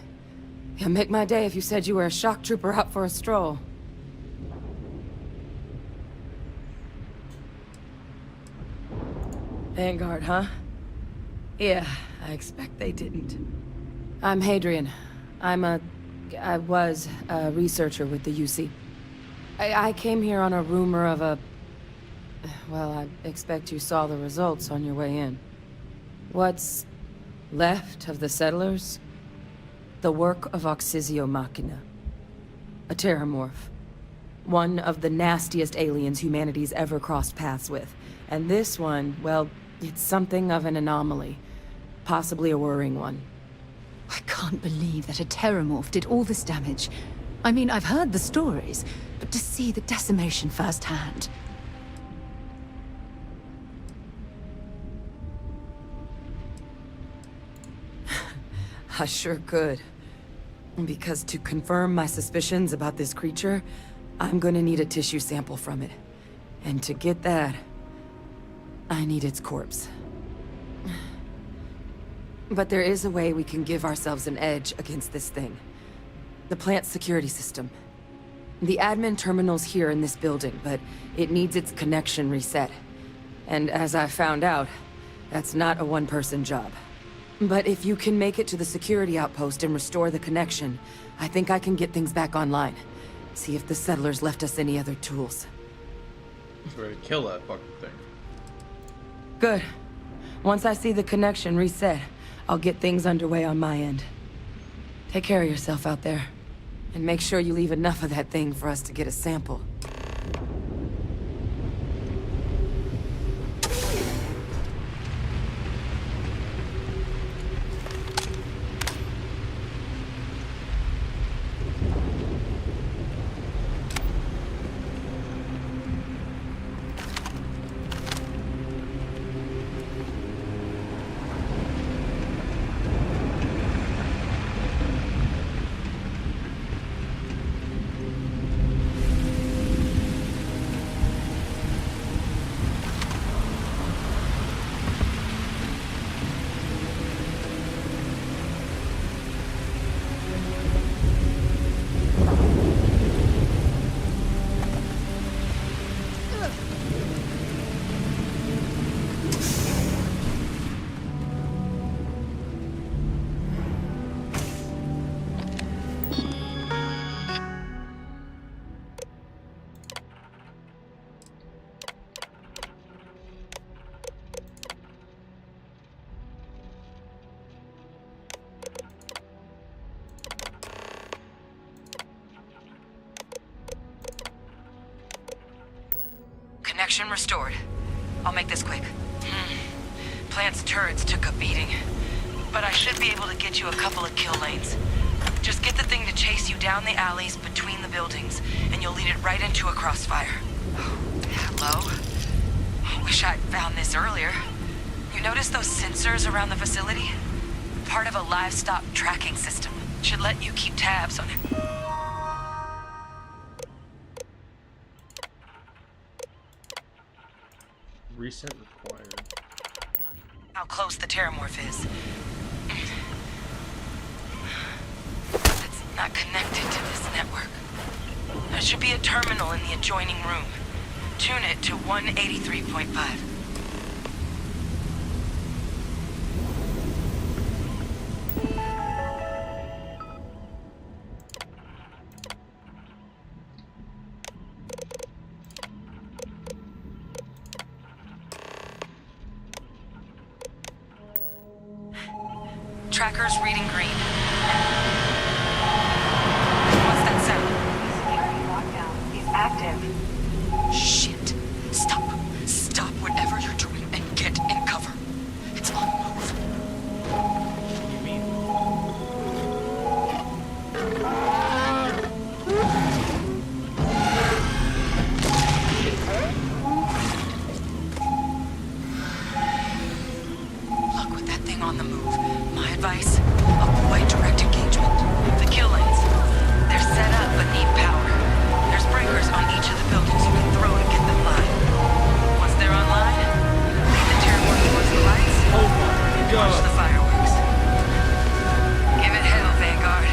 Yeah, make my day if you said you were a shock trooper out for a stroll. Vanguard, huh? Yeah, I expect they didn't. I'm Hadrian. I was a researcher with the UC. I came here on a rumor of a... Well, I expect you saw the results on your way in. What's left of the settlers? The work of Oxysio Machina. A terramorph. One of the nastiest aliens humanity's ever crossed paths with. And this one, well, it's something of an anomaly. Possibly a worrying one. I can't believe that a terramorph did all this damage. I mean, I've heard the stories, but to see the decimation firsthand... I sure could. Because to confirm my suspicions about this creature, I'm gonna need a tissue sample from it. And to get that, I need its corpse. But there is a way we can give ourselves an edge against this thing. The plant's security system. The admin terminal's here in this building, but it needs its connection reset. And as I found out, that's not a one-person job. But if you can make it to the security outpost and restore the connection, I think I can get things back online. See if the settlers left us any other tools. Ready to kill that fucking thing. Good. Once I see the connection reset, I'll get things underway on my end. Take care of yourself out there. And make sure you leave enough of that thing for us to get a sample. Connection restored. I'll make this quick. Plant's turrets took a beating, but I should be able to get you a couple of kill lanes. Just get the thing to chase you down the alleys between the buildings, and you'll lead it right into a crossfire. Hello? Wish I'd found this earlier. You notice those sensors around the facility? Part of a livestock tracking system. Should let you keep tabs on it. Reset required. How close the Terramorph is. It's not connected to this network. There should be a terminal in the adjoining room. Tune it to 183.5. Tracker's reading green. What's that sound? Security lockdown is active. Shit. Stop. Stop whatever you're doing and get in cover. It's on the move. What do you mean? Look, with that thing on the move, my advice, avoid direct engagement. The kill lanes, they're set up but need power. There's breakers on each of the buildings you can throw to get them live. Once they're online, lead the Terramorph towards the lights. Oh my God. Watch the fireworks. Give it hell, Vanguard.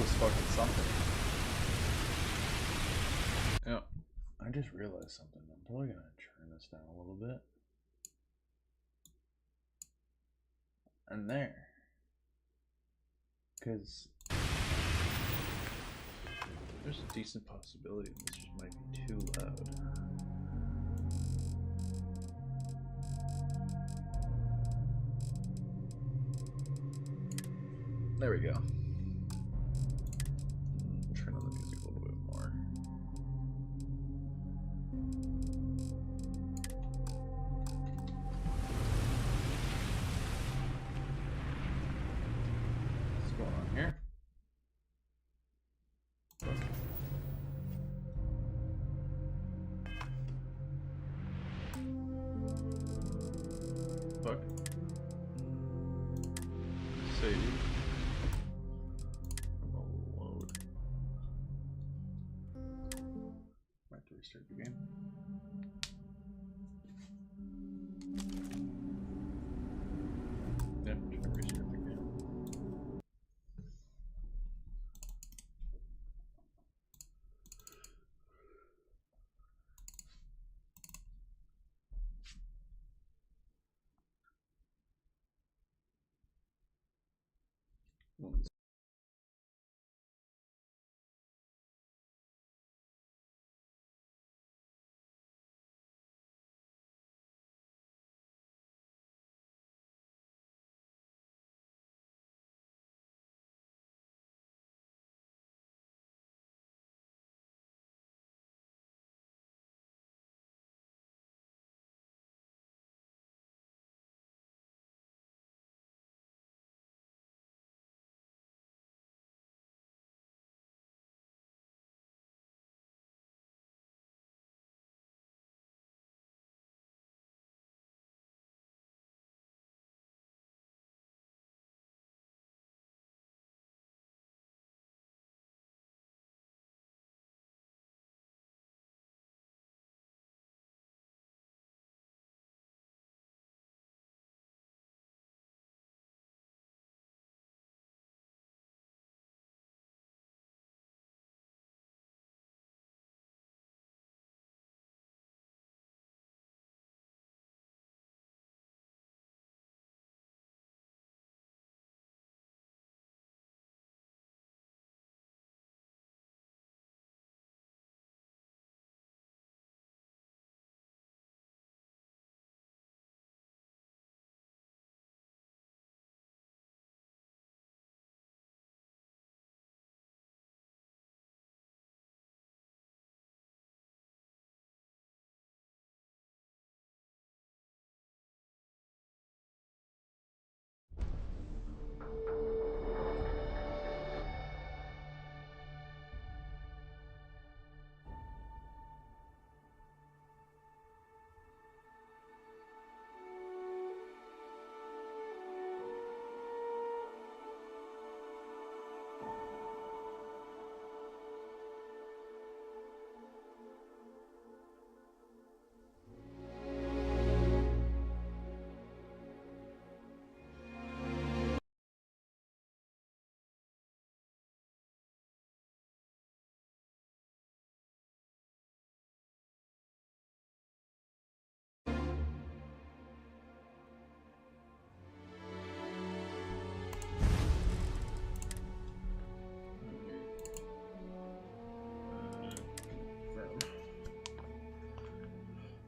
was fucking something. Yeah, I just realized something. I'm probably gonna turn this down a little bit. And there. Because there's a decent possibility this just might be too loud. There we go. Turn on the music a little bit more. What's going on here? Fuck. Save. Load. Might have to restart the game. Yep, just gonna restart the game.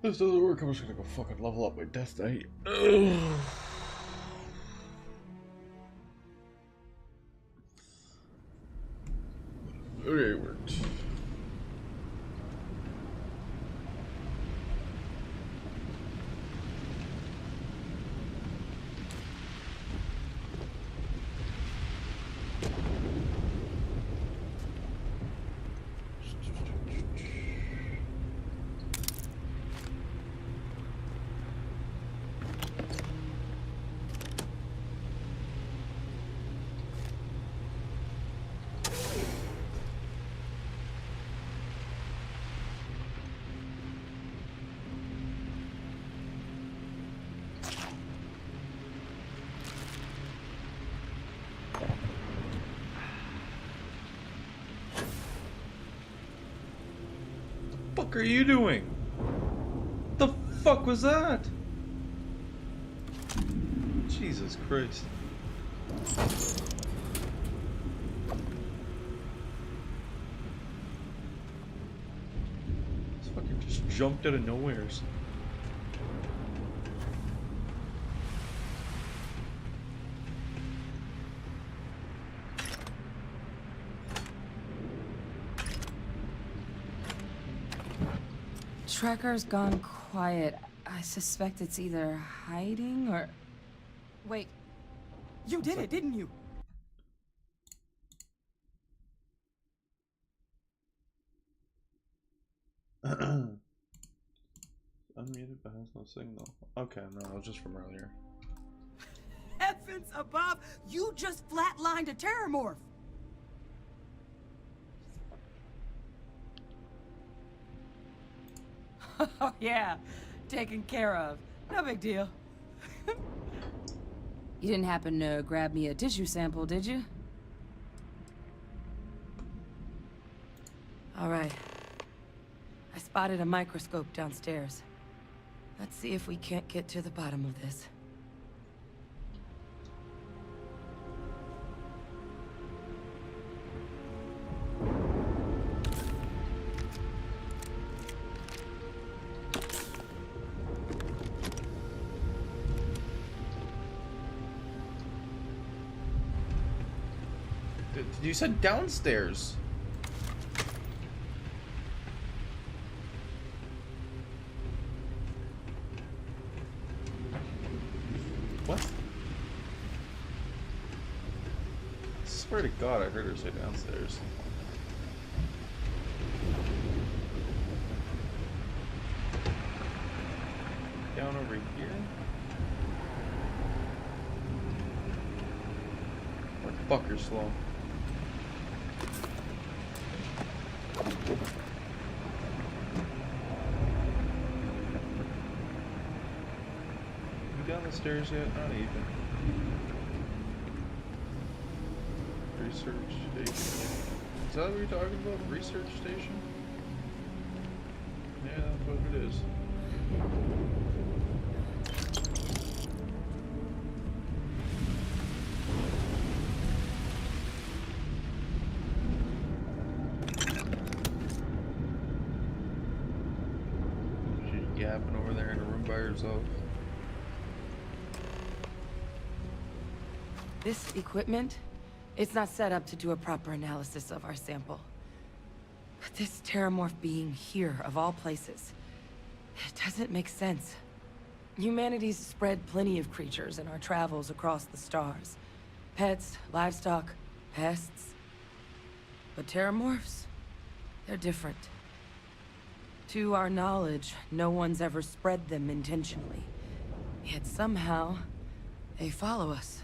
This doesn't work, I'm just gonna go fucking level up my death knight. Okay, it worked. fuck are you doing? The fuck was that? Jesus Christ. This fucking just jumped out of nowheres. Tracker's gone quiet. I suspect it's either hiding or... Wait. You did it, didn't you? Unmuted but has no signal. Okay, no, it was just from earlier. Heavens above! You just flatlined a terramorph! Oh, yeah. Taken care of. No big deal. You didn't happen to grab me a tissue sample, did you? All right. I spotted a microscope downstairs. Let's see if we can't get to the bottom of this. You said downstairs. What? I swear to God, I heard her say downstairs. Down over here? That fucker's slow. You down the stairs yet? Not even. Research station. Is that what you're talking about? Research station? Yeah, that's what it is. She's yapping over there in a room by herself. This equipment, it's not set up to do a proper analysis of our sample. But this terramorph being here, of all places, it doesn't make sense. Humanity's spread plenty of creatures in our travels across the stars. Pets, livestock, pests. But terramorphs, they're different. To our knowledge, no one's ever spread them intentionally. Yet somehow, they follow us.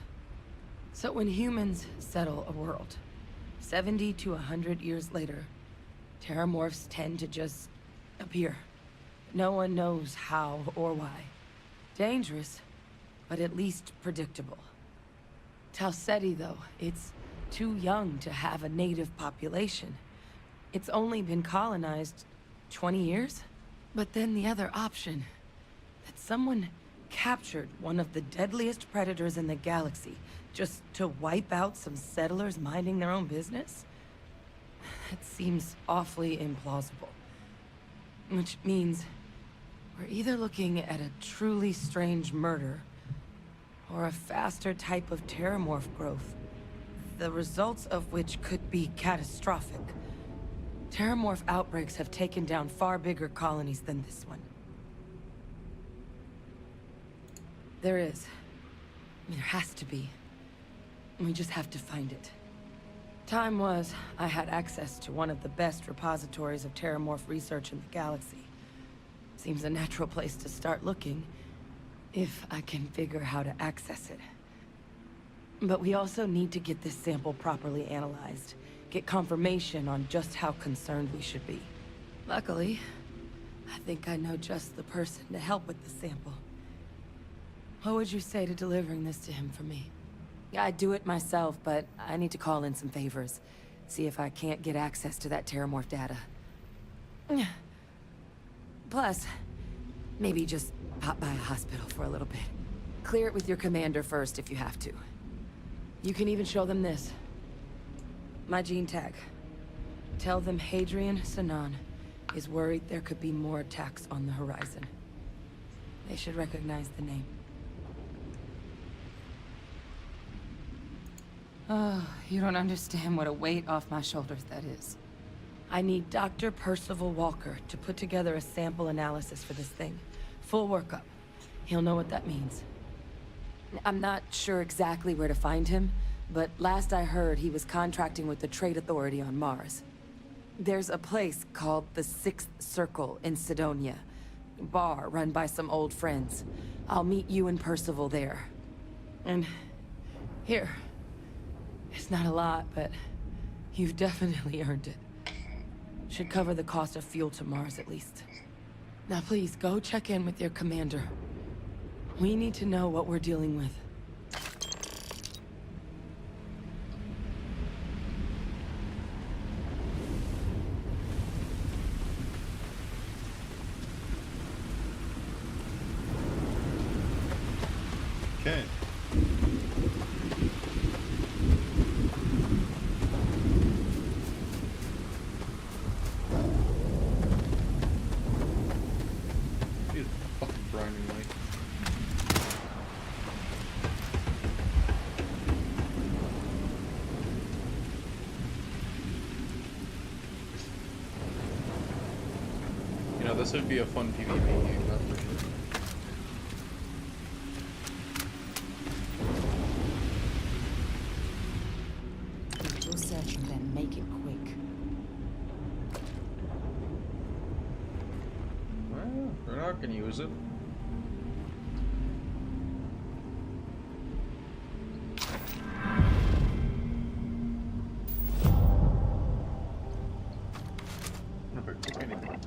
So when humans settle a world, 70 to 100 years later, terramorphs tend to just appear. No one knows how or why. Dangerous, but at least predictable. Tau Ceti, though, it's too young to have a native population. It's only been colonized 20 years? But then the other option, that someone captured one of the deadliest predators in the galaxy just to wipe out some settlers minding their own business? That seems awfully implausible. Which means we're either looking at a truly strange murder or a faster type of terramorph growth, the results of which could be catastrophic. Terramorph outbreaks have taken down far bigger colonies than this one. There is. There has to be. We just have to find it. Time was, I had access to one of the best repositories of terramorph research in the galaxy. Seems a natural place to start looking, if I can figure how to access it. But we also need to get this sample properly analyzed, get confirmation on just how concerned we should be. Luckily, I think I know just the person to help with the sample. What would you say to delivering this to him for me? I'd do it myself, but I need to call in some favors. See if I can't get access to that terramorph data. Plus, maybe just pop by a hospital for a little bit. Clear it with your commander first if you have to. You can even show them this. My gene tag. Tell them Hadrian Sinan is worried there could be more attacks on the horizon. They should recognize the name. Oh, you don't understand what a weight off my shoulders that is. I need Dr. Percival Walker to put together a sample analysis for this thing. Full workup. He'll know what that means. I'm not sure exactly where to find him, but last I heard he was contracting with the Trade Authority on Mars. There's a place called the Sixth Circle in Sidonia. A bar run by some old friends. I'll meet you and Percival there. And here. It's not a lot, but you've definitely earned it. Should cover the cost of fuel to Mars at least. Now please, go check in with your commander. We need to know what we're dealing with. Okay. He's fucking grinding me. You know, this would be a fun PvP game, that's for sure. You're searching then, make it quick. Well, we're not gonna use it. Never took anything.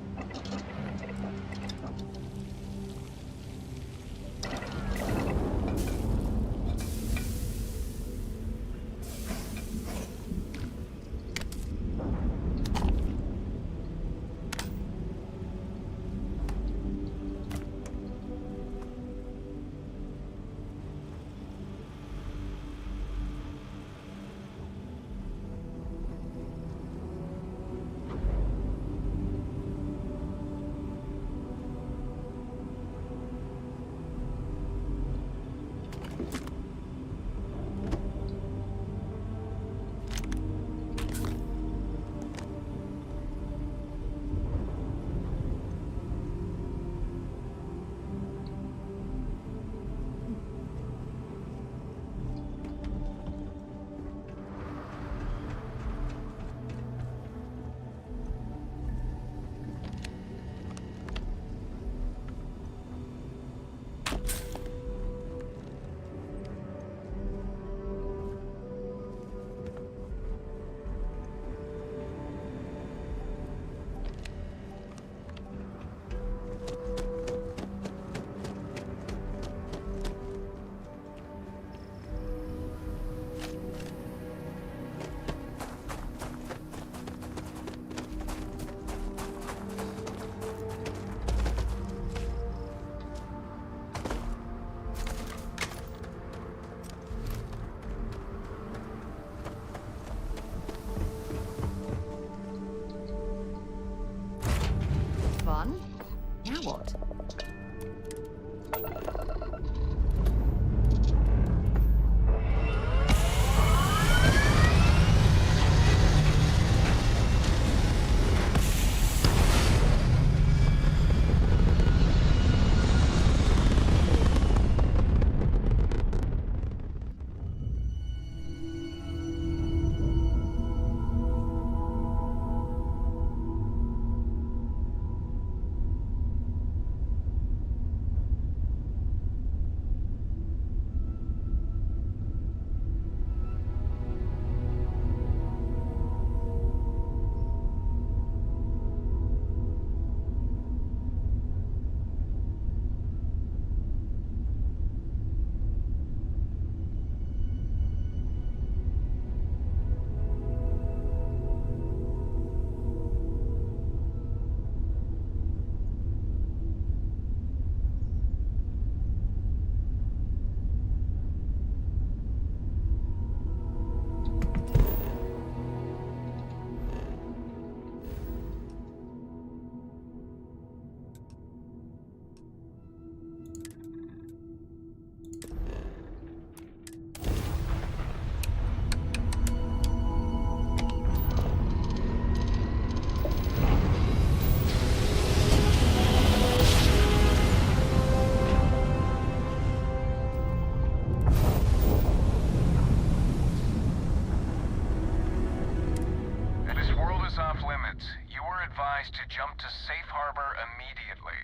is off limits. You were advised to jump to safe harbor immediately.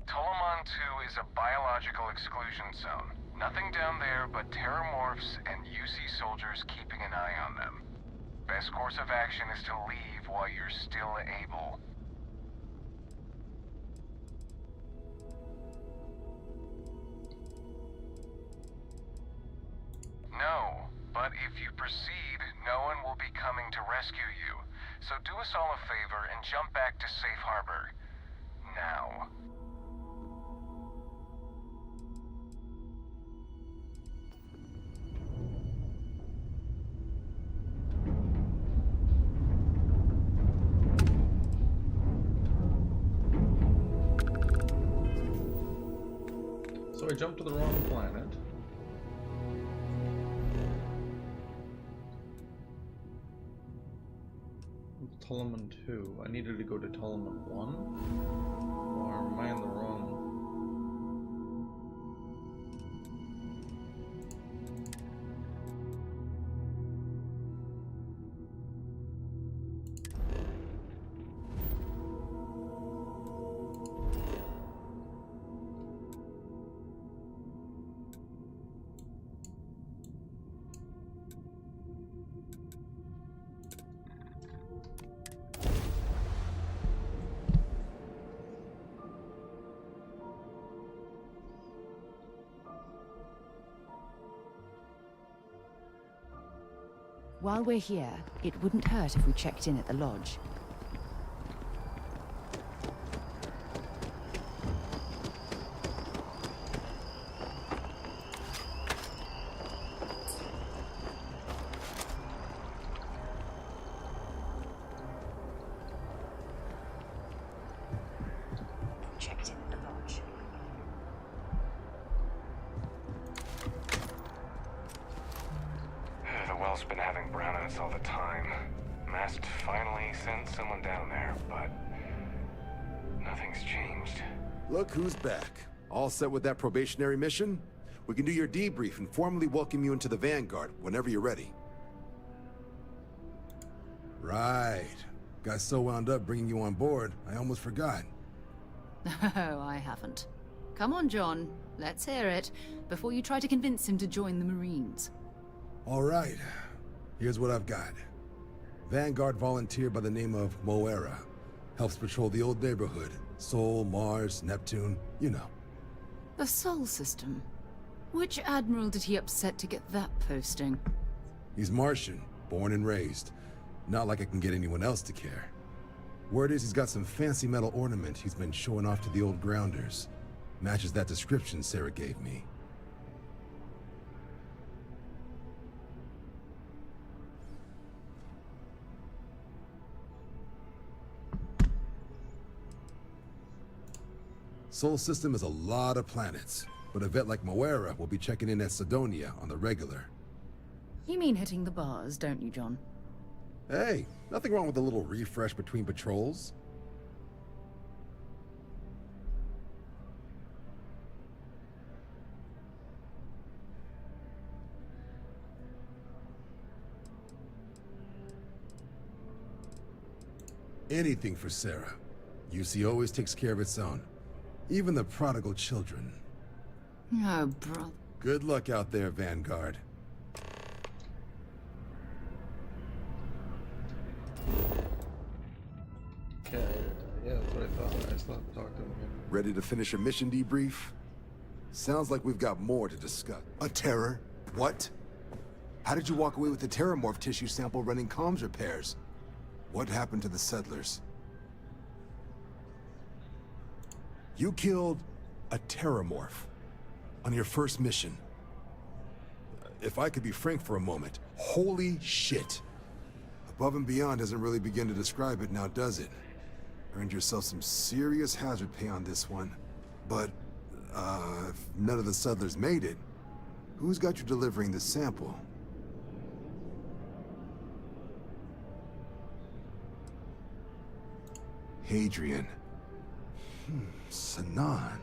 Tolomon 2 is a biological exclusion zone. Nothing down there but terramorphs and UC soldiers keeping an eye on them. Best course of action is to leave while you're still able. No, but if you proceed, no one will be coming to rescue you. So do us all a favor and jump back to safe harbor. Now. So I jumped to the wrong planet. Tolomon 2. I needed to go to Tolomon 1? Or am I in the wrong? While we're here, it wouldn't hurt if we checked in at the lodge. Checked in at the lodge. The well's been having brownouts all the time. Mast finally sent someone down there, but nothing's changed. Look who's back. All set with that probationary mission? We can do your debrief and formally welcome you into the Vanguard whenever you're ready. Right. Got so wound up bringing you on board, I almost forgot. Oh, I haven't. Come on, John. Let's hear it, before you try to convince him to join the Marines. All right. Here's what I've got. Vanguard volunteer by the name of Moira. Helps patrol the old neighborhood. Sol, Mars, Neptune, you know. The Sol system? Which admiral did he upset to get that posting? He's Martian, born and raised. Not like I can get anyone else to care. Word is he's got some fancy metal ornament he's been showing off to the old grounders. Matches that description Sarah gave me. Sol system is a lot of planets, but a vet like Moira will be checking in at Sidonia on the regular. You mean hitting the bars, don't you, John? Hey, nothing wrong with a little refresh between patrols. Anything for Sarah. UC always takes care of its own. Even the prodigal children. Oh, bro. Good luck out there, Vanguard. Okay, yeah, that's what I thought. I still have to talk to him again. Ready to finish a mission debrief? Sounds like we've got more to discuss. A terror? What? How did you walk away with the terramorph tissue sample running comms repairs? What happened to the settlers? You killed a terramorph on your first mission. If I could be frank for a moment, holy shit. Above and beyond doesn't really begin to describe it now, does it? Earned yourself some serious hazard pay on this one. But, if none of the settlers made it, who's got you delivering the sample? Hadrian. Sanan.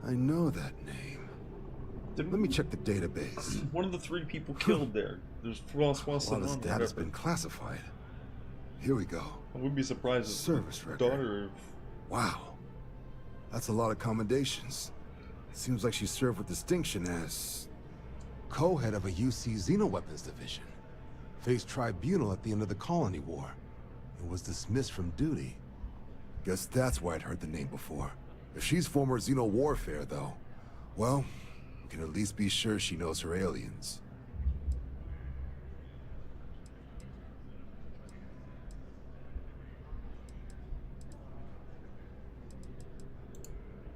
I know that name. Let me check the database. One of the 3 people killed there. There's Ross A Wilson. lot of this data's been classified. Here we go. I wouldn't be surprised if Service record. Daughter of... Wow. That's a lot of commendations. Seems like she served with distinction as co-head of a UC Xenoweapons division. Faced tribunal at the end of the Colony War. And was dismissed from duty. Guess that's why I'd heard the name before. If she's former Xeno warfare, though, well, we can at least be sure she knows her aliens.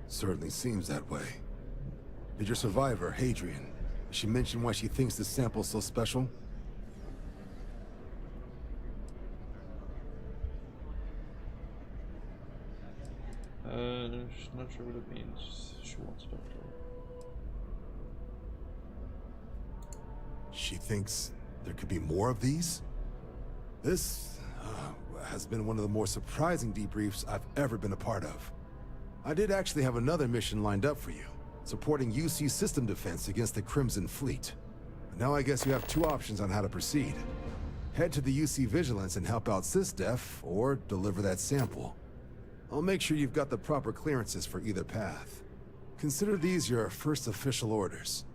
Certainly seems that way. Did your survivor, Hadrian, did she mention why she thinks this sample's so special? She's not sure what it means. She wants to talk to her. She thinks there could be more of these? This has been one of the more surprising debriefs I've ever been a part of. I did actually have another mission lined up for you, supporting UC system defense against the Crimson Fleet. Now I guess you have 2 options on how to proceed. Head to the UC Vigilance and help out SysDef, or deliver that sample. I'll make sure you've got the proper clearances for either path. Consider these your first official orders.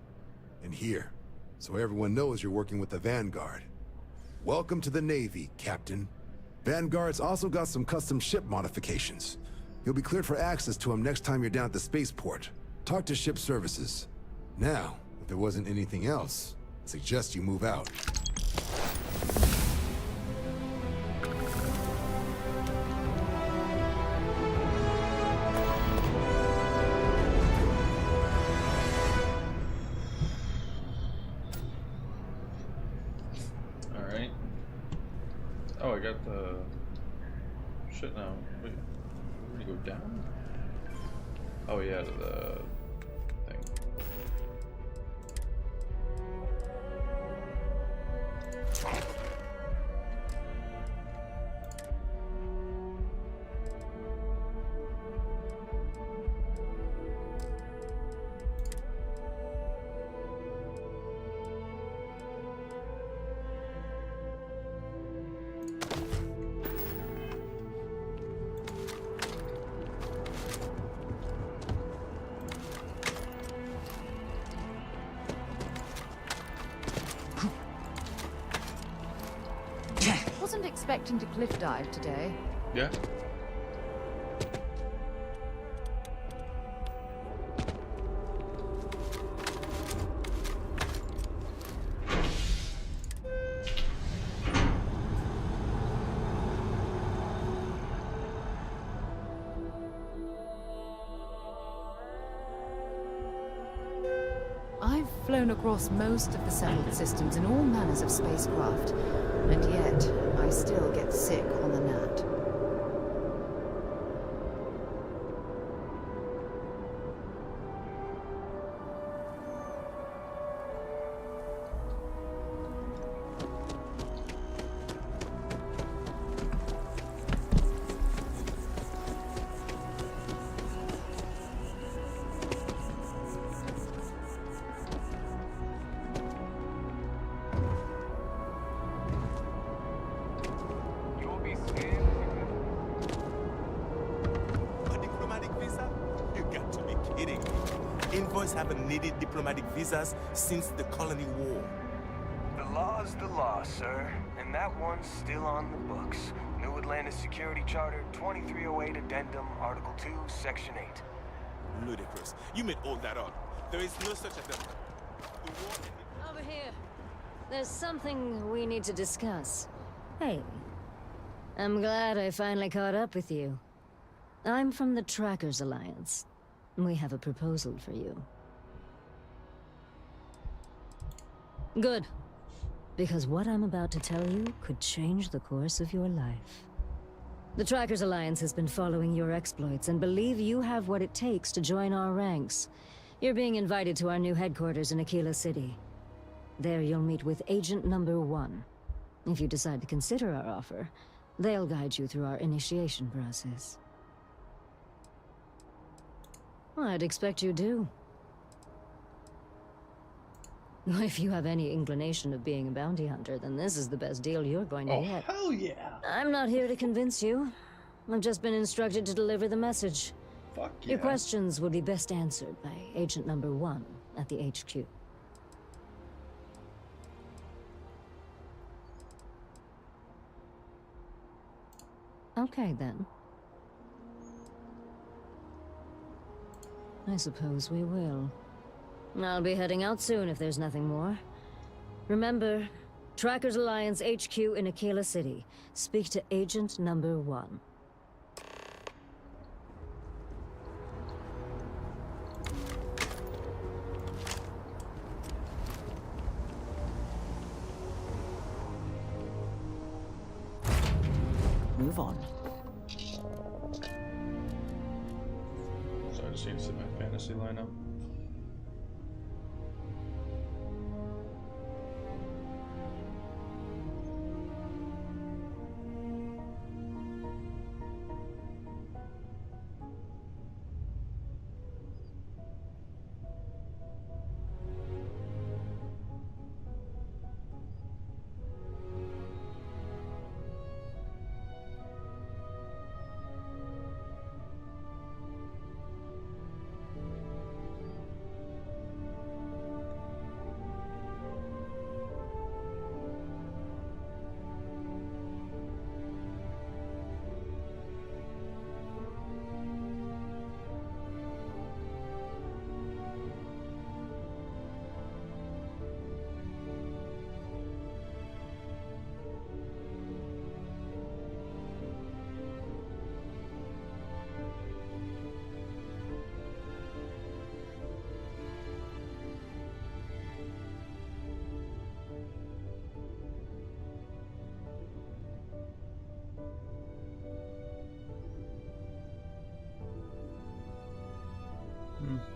And here, so everyone knows you're working with the Vanguard. Welcome to the Navy, Captain. Vanguard's also got some custom ship modifications. You'll be cleared for access to them next time you're down at the spaceport. Talk to ship services. Now, if there wasn't anything else, I suggest you move out. Alright. Oh, I got the... shit now. Wait. We're gonna go down? Oh yeah, to the thing. Wasn't expecting to cliff dive today. Yeah. I've flown across most of the settled systems in all manners of spacecraft, and yet I still get sick on the gnat. Envoys haven't needed diplomatic visas since the Colony War. The law's the law, sir. And that one's still on the books. New Atlantis Security Charter 2308 Addendum, Article 2, Section 8. Ludicrous. You made all that up. There is no such addendum. Over here. There's something we need to discuss. Hey. I'm glad I finally caught up with you. I'm from the Trackers Alliance. We have a proposal for you. Good. Because what I'm about to tell you could change the course of your life. The Trackers Alliance has been following your exploits and believe you have what it takes to join our ranks. You're being invited to our new headquarters in Aquila City. There you'll meet with Agent Number 1. If you decide to consider our offer, they'll guide you through our initiation process. I'd expect you do. If you have any inclination of being a bounty hunter, then this is the best deal you're going to get. Hell yeah! I'm not here to convince you. I've just been instructed to deliver the message. Fuck yeah. Your questions would be best answered by Agent Number 1 at the HQ. Okay, then. I suppose we will. I'll be heading out soon if there's nothing more. Remember, Trackers Alliance HQ in Aquila City. Speak to Agent Number 1. Move on. So I just need to set my fantasy lineup.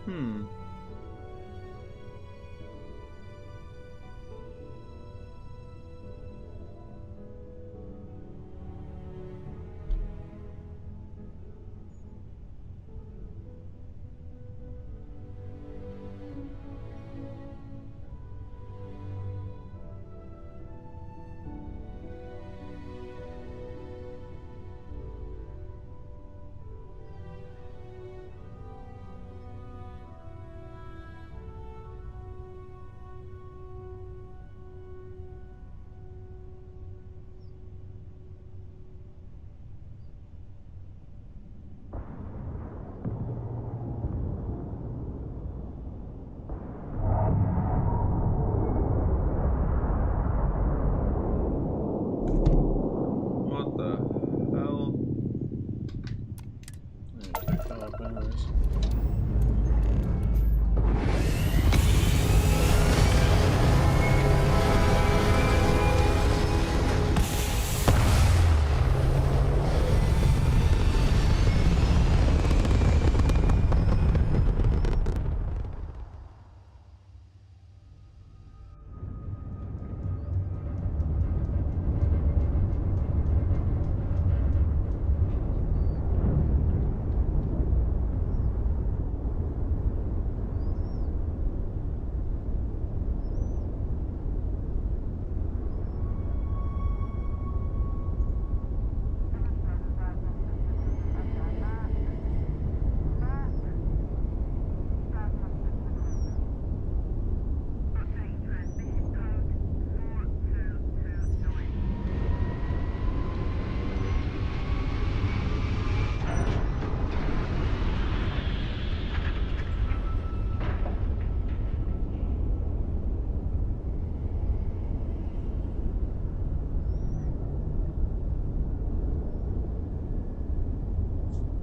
Hmm. What the hell? I need to pick that up anyways.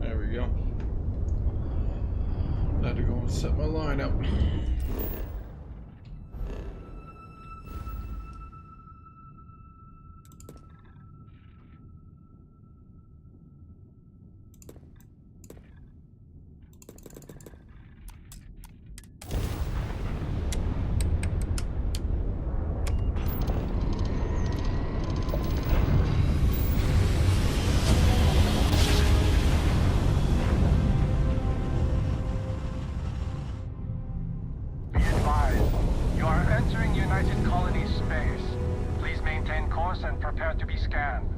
There we go. I had to go and set my line up. Entering United Colony space. Please maintain course and prepare to be scanned.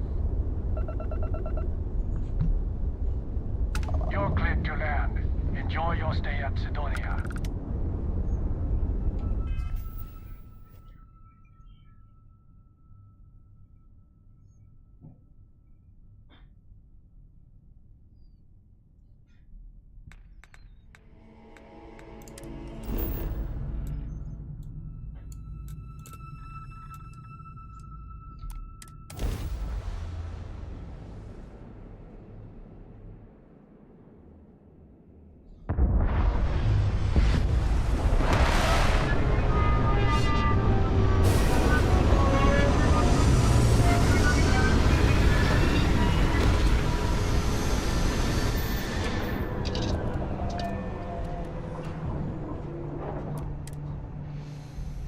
You're cleared to land. Enjoy your stay at Sidonia.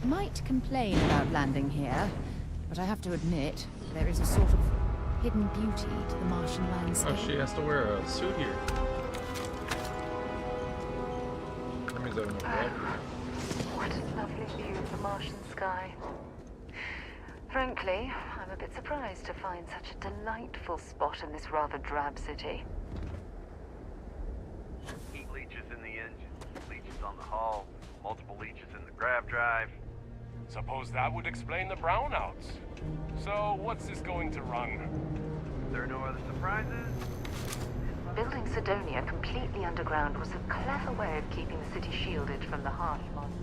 Might complain about landing here, but I have to admit, there is a sort of hidden beauty to the Martian landscape. Oh, she has to wear a suit here. That means I have no gravity. What a lovely view of the Martian sky. Frankly, I'm a bit surprised to find such a delightful spot in this rather drab city. Heat leeches in the engine, leeches on the hull, multiple leeches in the grav drive. Suppose that would explain the brownouts. So, what's this going to run? There are no other surprises? Building Sidonia completely underground was a clever way of keeping the city shielded from the harsh monsters.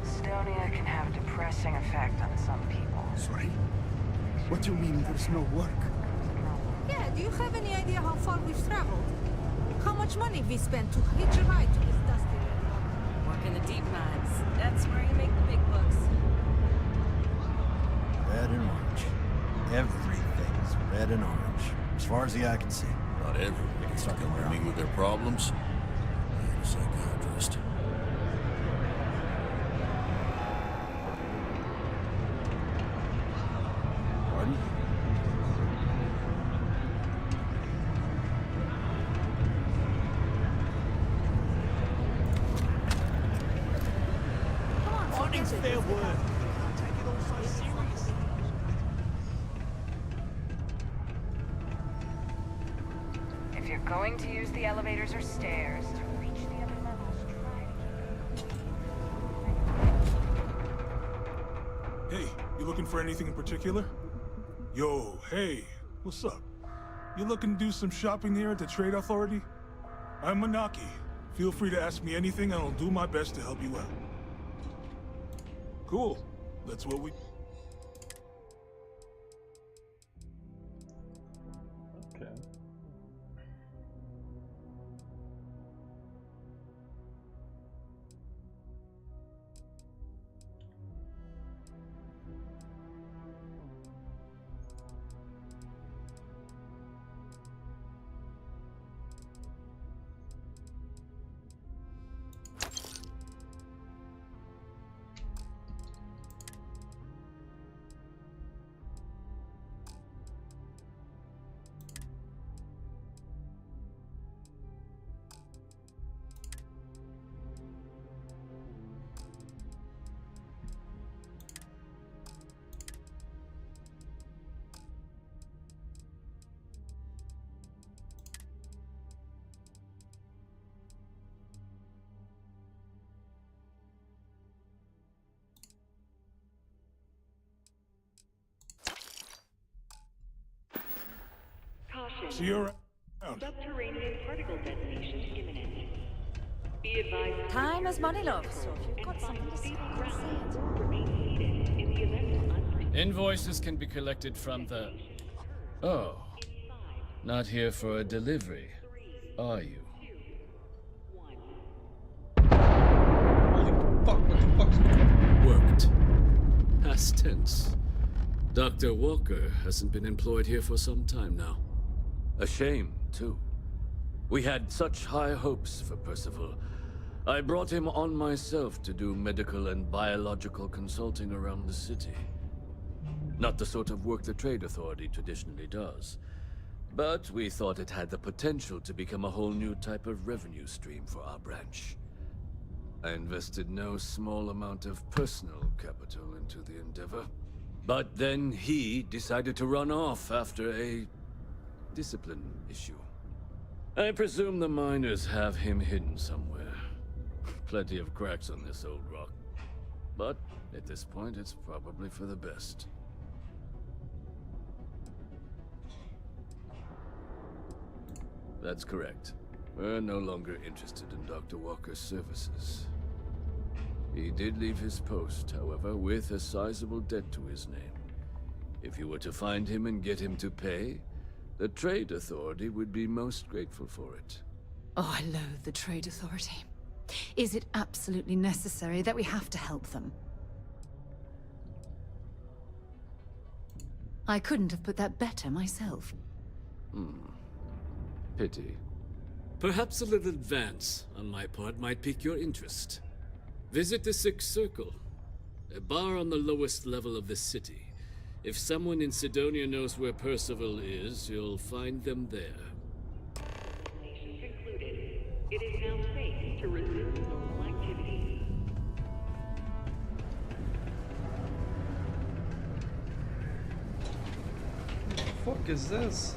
Sidonia can have a depressing effect on some people. Sorry? What do you mean there's no work? Yeah, do you have any idea how far we've traveled? How much money we spent to hitch a ride to this dusty red Work in the deep mines. That's where you make the big bucks. Red and orange. Everything's red and orange. As far as the eye can see. Not everyone can start coming to me with their problems. I ain't a psychiatrist. Pardon? Fucking fair word. If you're going to use the elevators or stairs to reach the other levels, Hey, you looking for anything in particular? Yo, hey, what's up? You looking to do some shopping here at the Trade Authority? I'm Manaki. Feel free to ask me anything and I'll do my best to help you out. Cool. That's what we... Okay. See you around. Subterranean particle detonation imminent. Be advised. Time is money, love. So if you've got something to say, say it. Remain seated in the event of Invoices can be collected from the... Oh. Not here for a delivery, are you? Worked. Past tense. Dr. Walker hasn't been employed here for some time now. A shame, too. We had such high hopes for Percival, I brought him on myself to do medical and biological consulting around the city. Not the sort of work the Trade Authority traditionally does. But we thought it had the potential to become a whole new type of revenue stream for our branch. I invested no small amount of personal capital into the endeavor. But then he decided to run off after a discipline issue. I presume the miners have him hidden somewhere. Plenty of cracks on this old rock. But at this point, it's probably for the best. That's correct. We're no longer interested in Dr. Walker's services. He did leave his post, however, with a sizable debt to his name. If you were to find him and get him to pay, the Trade Authority would be most grateful for it. Oh, I loathe the Trade Authority. Is it absolutely necessary that we have to help them? I couldn't have put that better myself. Pity. Perhaps a little advance on my part might pique your interest. Visit the Sixth Circle, a bar on the lowest level of the city. If someone in Sidonia knows where Percival is, you'll find them there. Concluded. It is now safe to resume normal activities. What the fuck is this?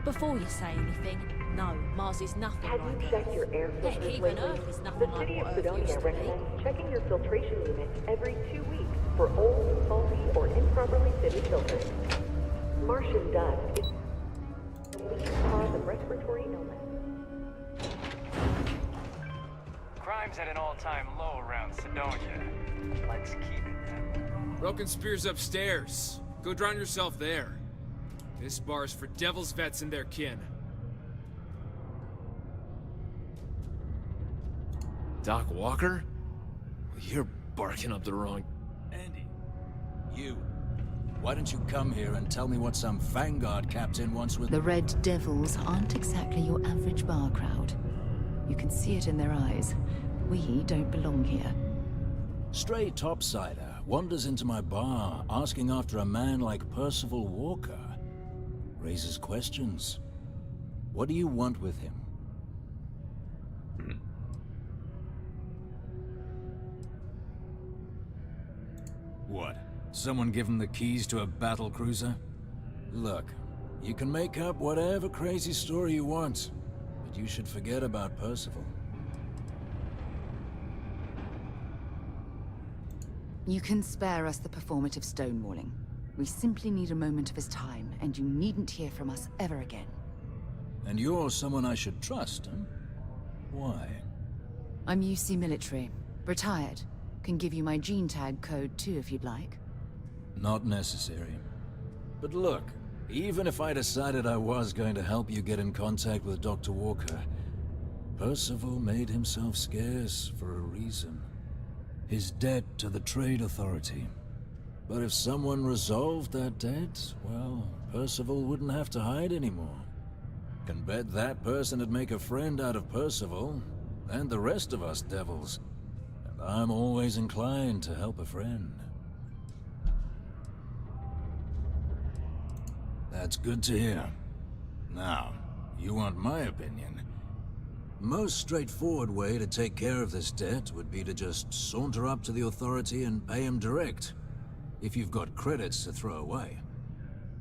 Before you say anything, no, Mars is nothing Have like you Earth. checked your air Heck, filters even lately? Earth is The nothing like city of what Earth Sidonia used to be. recommends checking your filtration units every 2 weeks for old, faulty, or improperly fitted filters. Martian dust is the leading cause of respiratory illness. Crime's at an all-time low around Sidonia. Let's keep it that. Broken Spear's upstairs. Go drown yourself there. This bar's for Devil's vets and their kin. Doc Walker? You're barking up the wrong... Andy, you. Why don't you come here and tell me what some Vanguard captain wants with... The Red Devils aren't exactly your average bar crowd. You can see it in their eyes. We don't belong here. Stray topsider wanders into my bar asking after a man like Percival Walker. Raises questions. What do you want with him? What? Someone give him the keys to a battle cruiser? Look, you can make up whatever crazy story you want, but you should forget about Percival. You can spare us the performative stonewalling. We simply need a moment of his time, and you needn't hear from us ever again. And you're someone I should trust, huh? Why? I'm UC military. Retired. Can give you my gene tag code too if you'd like. Not necessary. But look, even if I decided I was going to help you get in contact with Dr. Walker, Percival made himself scarce for a reason. His debt to the Trade Authority. But if someone resolved that debt, well, Percival wouldn't have to hide anymore. Can bet that person would make a friend out of Percival, and the rest of us devils. And I'm always inclined to help a friend. That's good to hear. Now, you want my opinion? Most straightforward way to take care of this debt would be to just saunter up to the Authority and pay him direct, if you've got credits to throw away.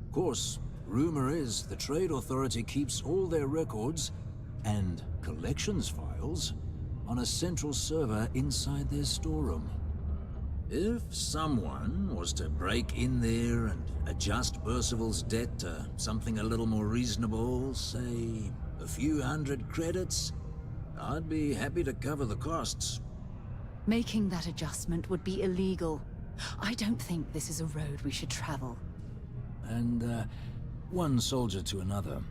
Of course, rumor is the Trade Authority keeps all their records and collections files on a central server inside their storeroom. If someone was to break in there and adjust Percival's debt to something a little more reasonable, say a few hundred credits, I'd be happy to cover the costs. Making that adjustment would be illegal. I don't think this is a road we should travel. And, one soldier to another.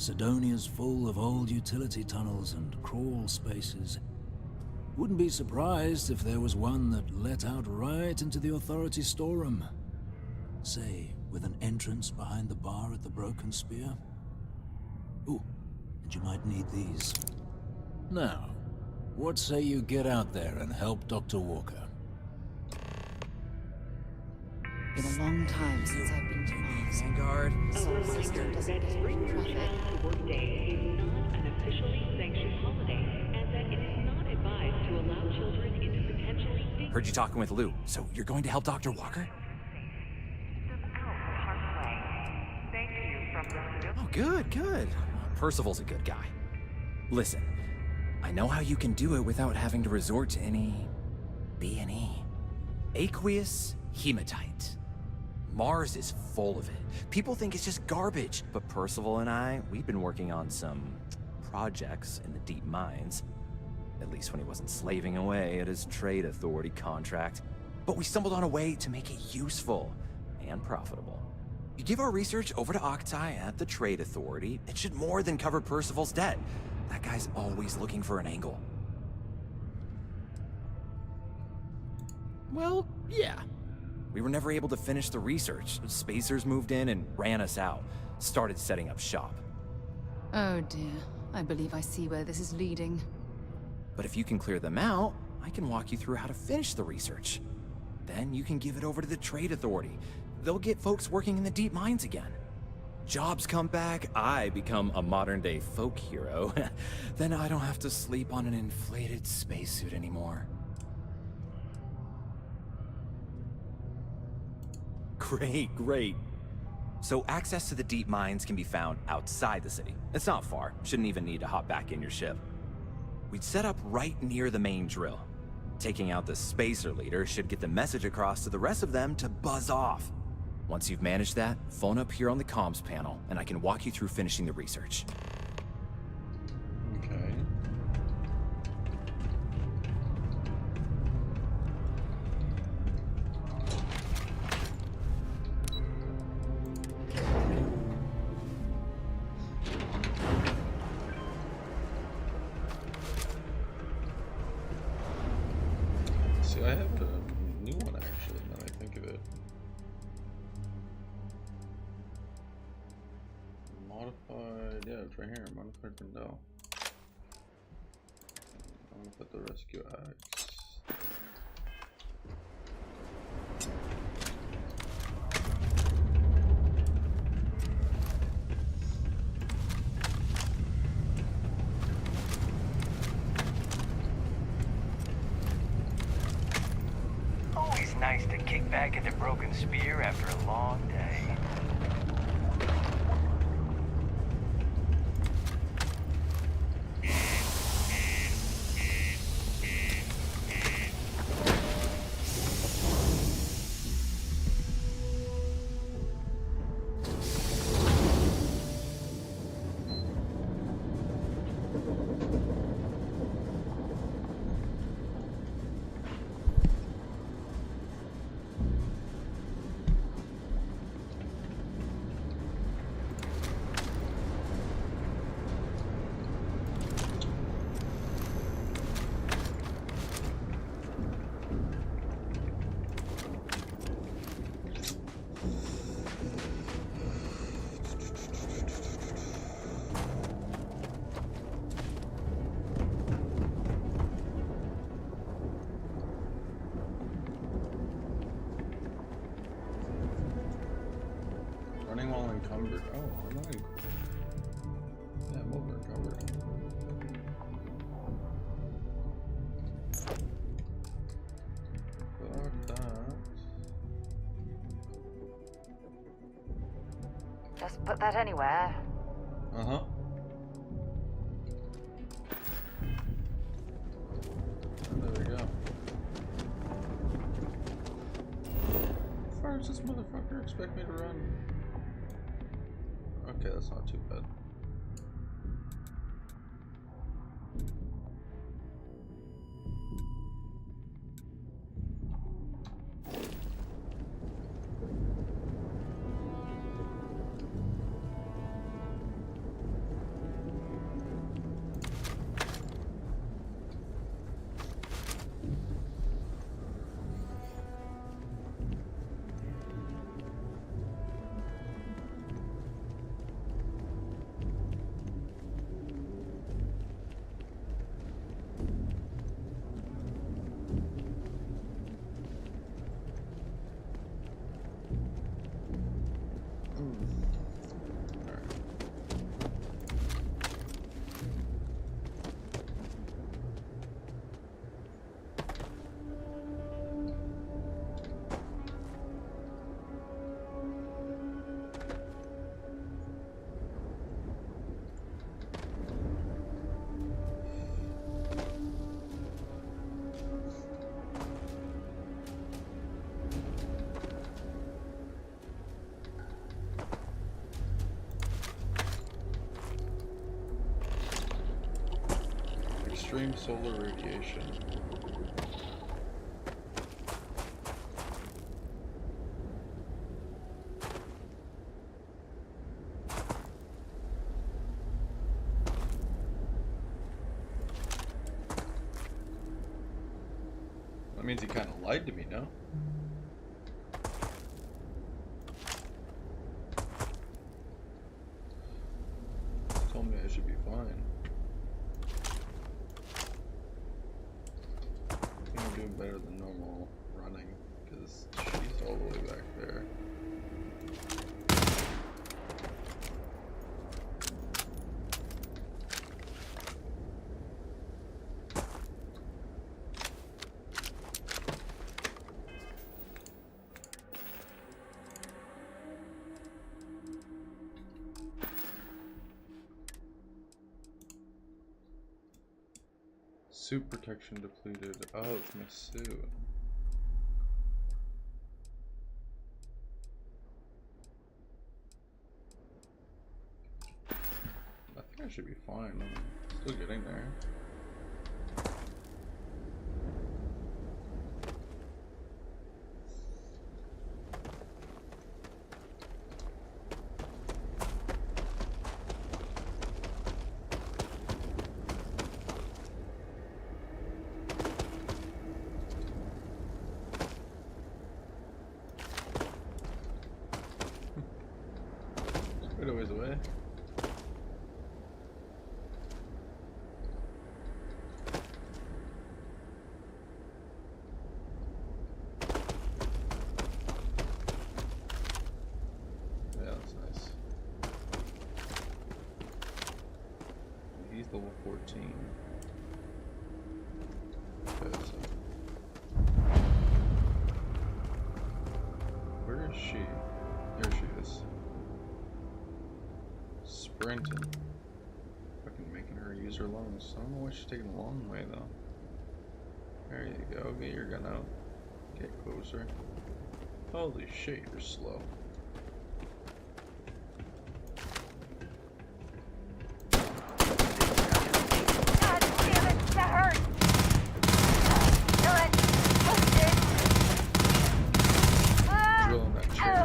Sidonia's full of old utility tunnels and crawl spaces. Wouldn't be surprised if there was one that let out right into the Authority storeroom. Say, with an entrance behind the bar at the Broken Spear. Ooh, and you might need these. Now, what say you get out there and help Dr. Walker? Been a long time since I've been to Mars. Vanguard. Solar system doesn't get free traffic. Workday is not an officially sanctioned holiday, and that it is not advised to allow children into potentially dangerous. Heard you talking with Lou, so you're going to help Dr. Walker? Oh, good. Percival's a good guy. Listen, I know how you can do it without having to resort to any B&E. Aqueous hematite. Mars is full of it. People think it's just garbage, but Percival and I, we've been working on some projects in the deep mines. At least when he wasn't slaving away at his trade authority contract. But we stumbled on a way to make it useful and profitable. You give our research over to Octai at the trade authority, it should more than cover Percival's debt. That guy's always looking for an angle. Well, yeah. We were never able to finish the research. Spacers moved in and ran us out. Started setting up shop. Oh dear. I believe I see where this is leading. But if you can clear them out, I can walk you through how to finish the research. Then you can give it over to the trade authority. They'll get folks working in the deep mines again. Jobs come back, I become a modern-day folk hero. Then I don't have to sleep on an inflated spacesuit anymore. Great. So access to the deep mines can be found outside the city. It's not far. Shouldn't even need to hop back in your ship. We'd set up right near the main drill. Taking out the spacer leader should get the message across to the rest of them to buzz off. Once you've managed that, phone up here on the comms panel, and I can walk you through finishing the research. Okay. See, I have a new one actually, now that I think of it. Modified, yeah, it's right here, modified window. I'm gonna put the rescue axe. Always nice to kick back at the Broken Spear after a long day. Running while encumbered. Oh, I'm not yeah, I'm over encumbered. Fuck that. Just put that anywhere. Uh-huh. There we go. How far does this motherfucker expect me to run? Okay, that's not too bad. Extreme solar radiation. That means he kind of lied to me, no? He told me I should be fine. I think I'm doing better than normal running, because she's all the way back there. Suit protection depleted. Oh, it's my suit. I think I should be fine. I'm still getting there. Quite a ways away. Yeah, that's nice. He's level 14. Okay, so where is she? There she is. Sprinting. Fucking making her use her lungs. I don't know why she's taking a long way though. There you go. Get your gun out. Get closer. Holy shit, you're slow. God damn it, that hurt! Do it! Push it! Drilling that chair.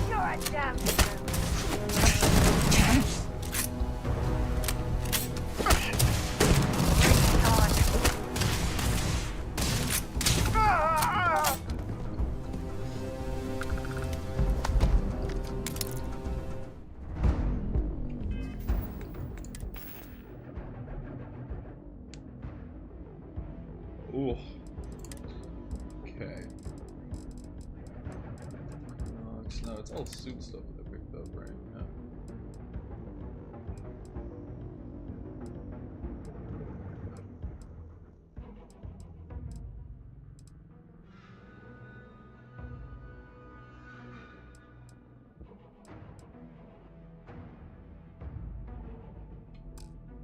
You're a damn Ooh. Okay. No, it's all suit stuff that I picked up, right? Yeah.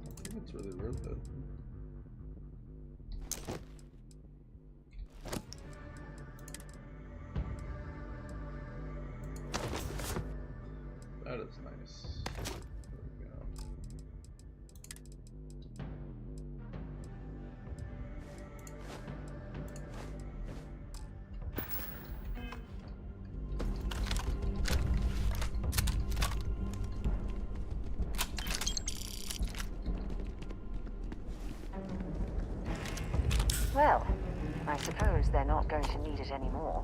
I think it's really worth it. That is nice. There we go. Well, I suppose they're not going to need it anymore.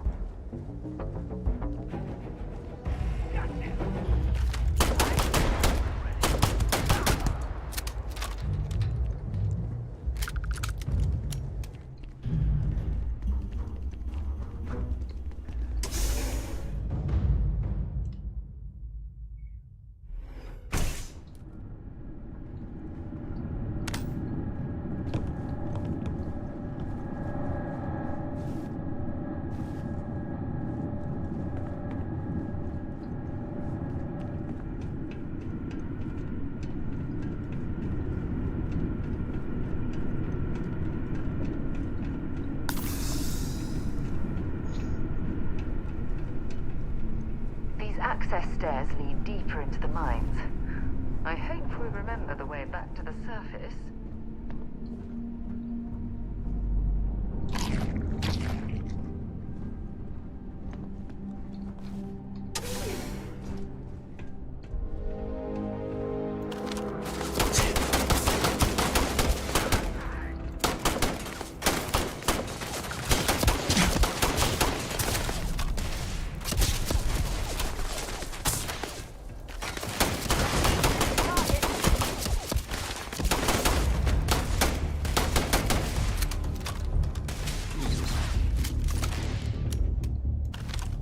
deeper into the mines. I hope we remember the way back to the surface.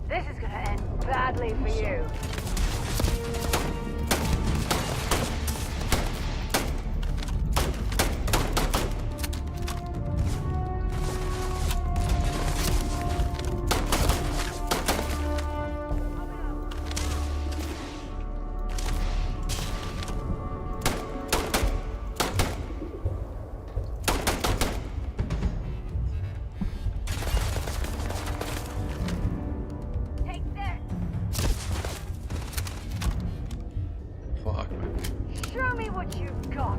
This is gonna end badly for you. Fuck, man. Show me what you've got.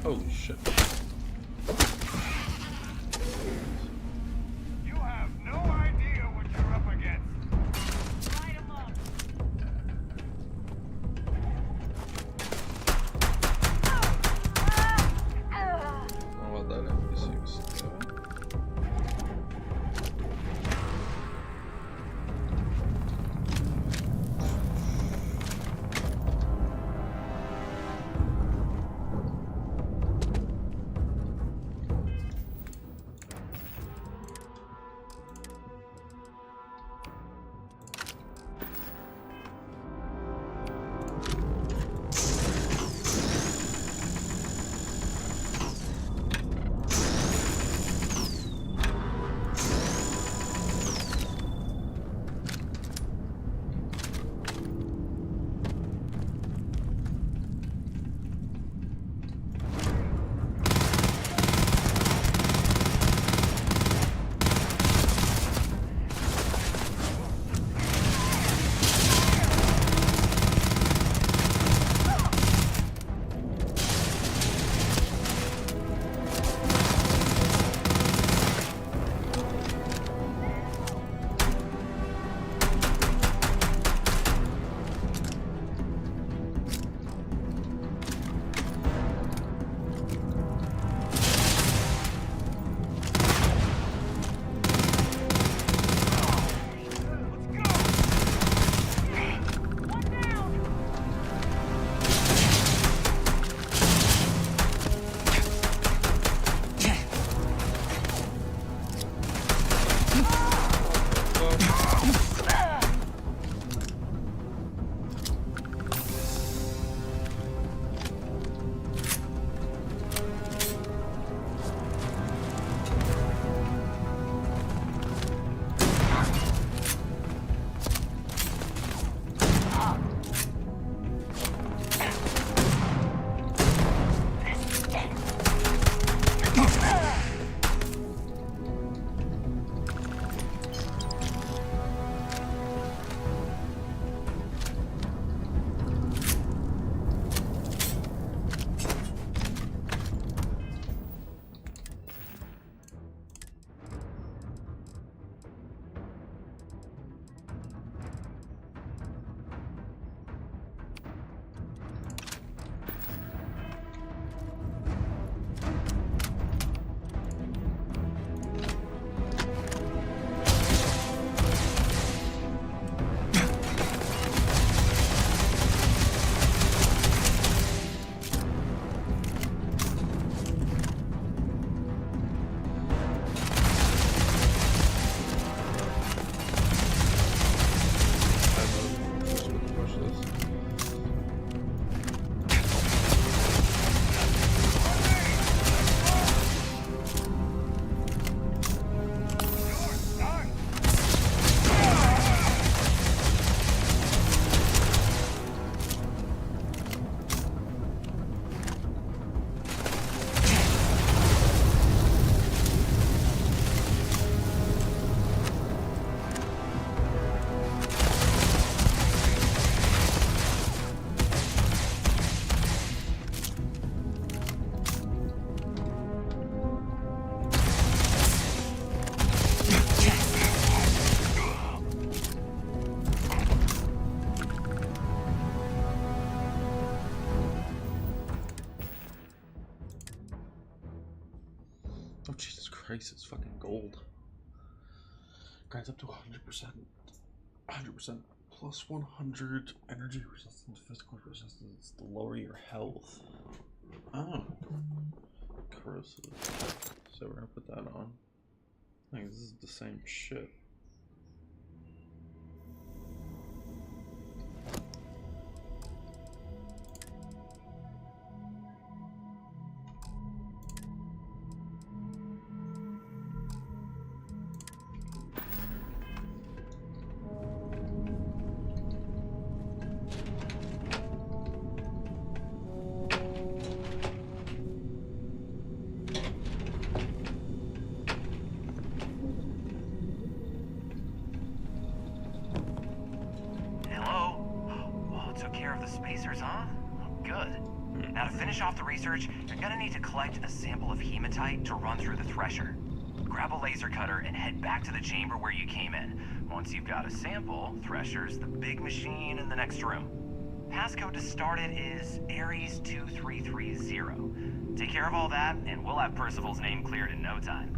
Holy shit. You have no idea what you're up against. Light 'em up. Oh, well, that NPC was still. Oh, Jesus Christ, it's fucking gold. Grants up to 100%. 100% plus 100 energy resistance, physical resistance to lower your health. Oh. Corrosive. So we're gonna put that on. I think this is the same shit. Now, to finish off the research, you're gonna need to collect a sample of hematite to run through the thresher. Grab a laser cutter and head back to the chamber where you came in. Once you've got a sample, Thresher's the big machine in the next room. Passcode to start it is Ares 2330. Take care of all that, and we'll have Percival's name cleared in no time.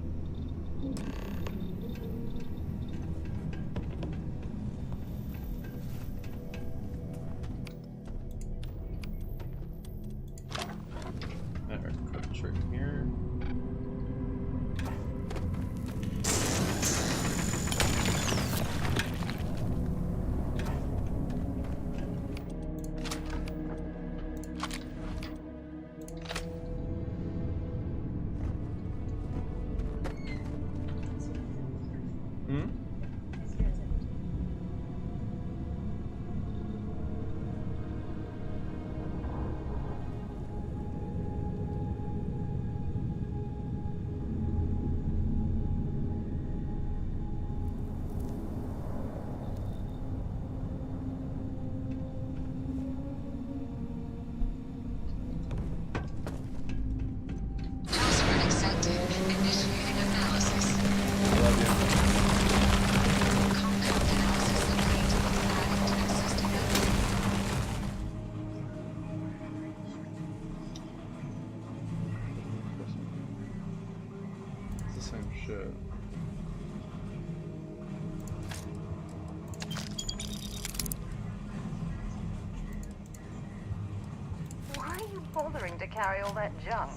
Bothering to carry all that junk.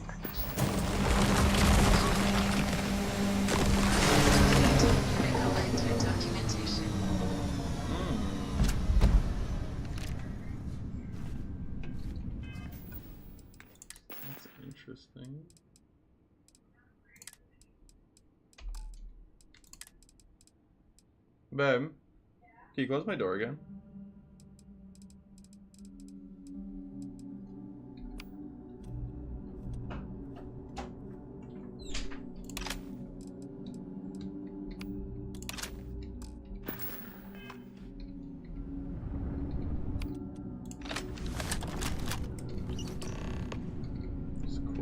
That's interesting. Babe, can you close my door again?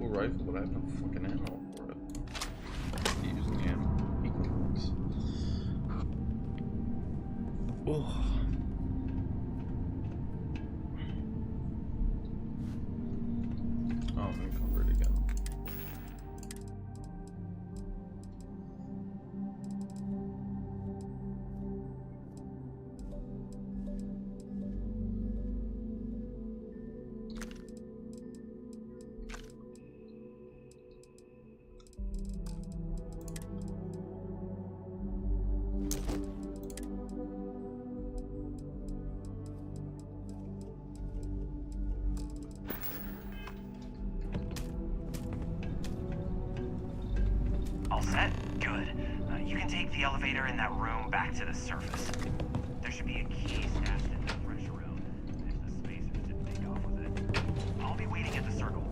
Rifle, but I have no fucking ammo for it. Using the ammo equipment. Oh. I'm gonna cover it again. All set? Good. You can take the elevator in that room back to the surface. There should be a key stashed in the thresher room if the spacers didn't take off with it. I'll be waiting at the circle.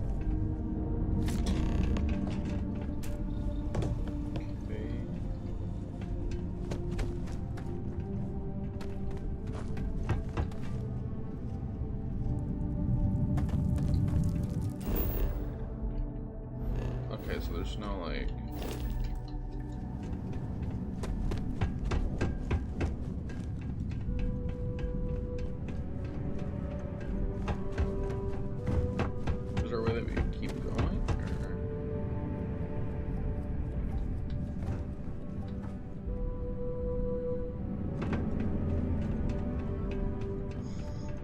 Okay, so there's no like... Is there a way that we can keep going?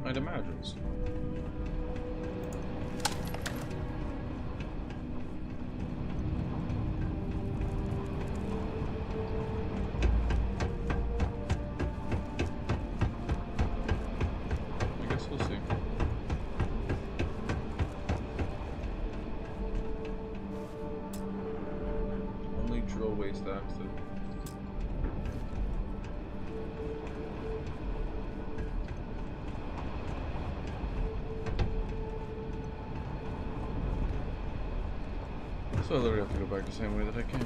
I'd imagine so. We'll see. Only drill waste active. So I literally have to go back the same way that I came.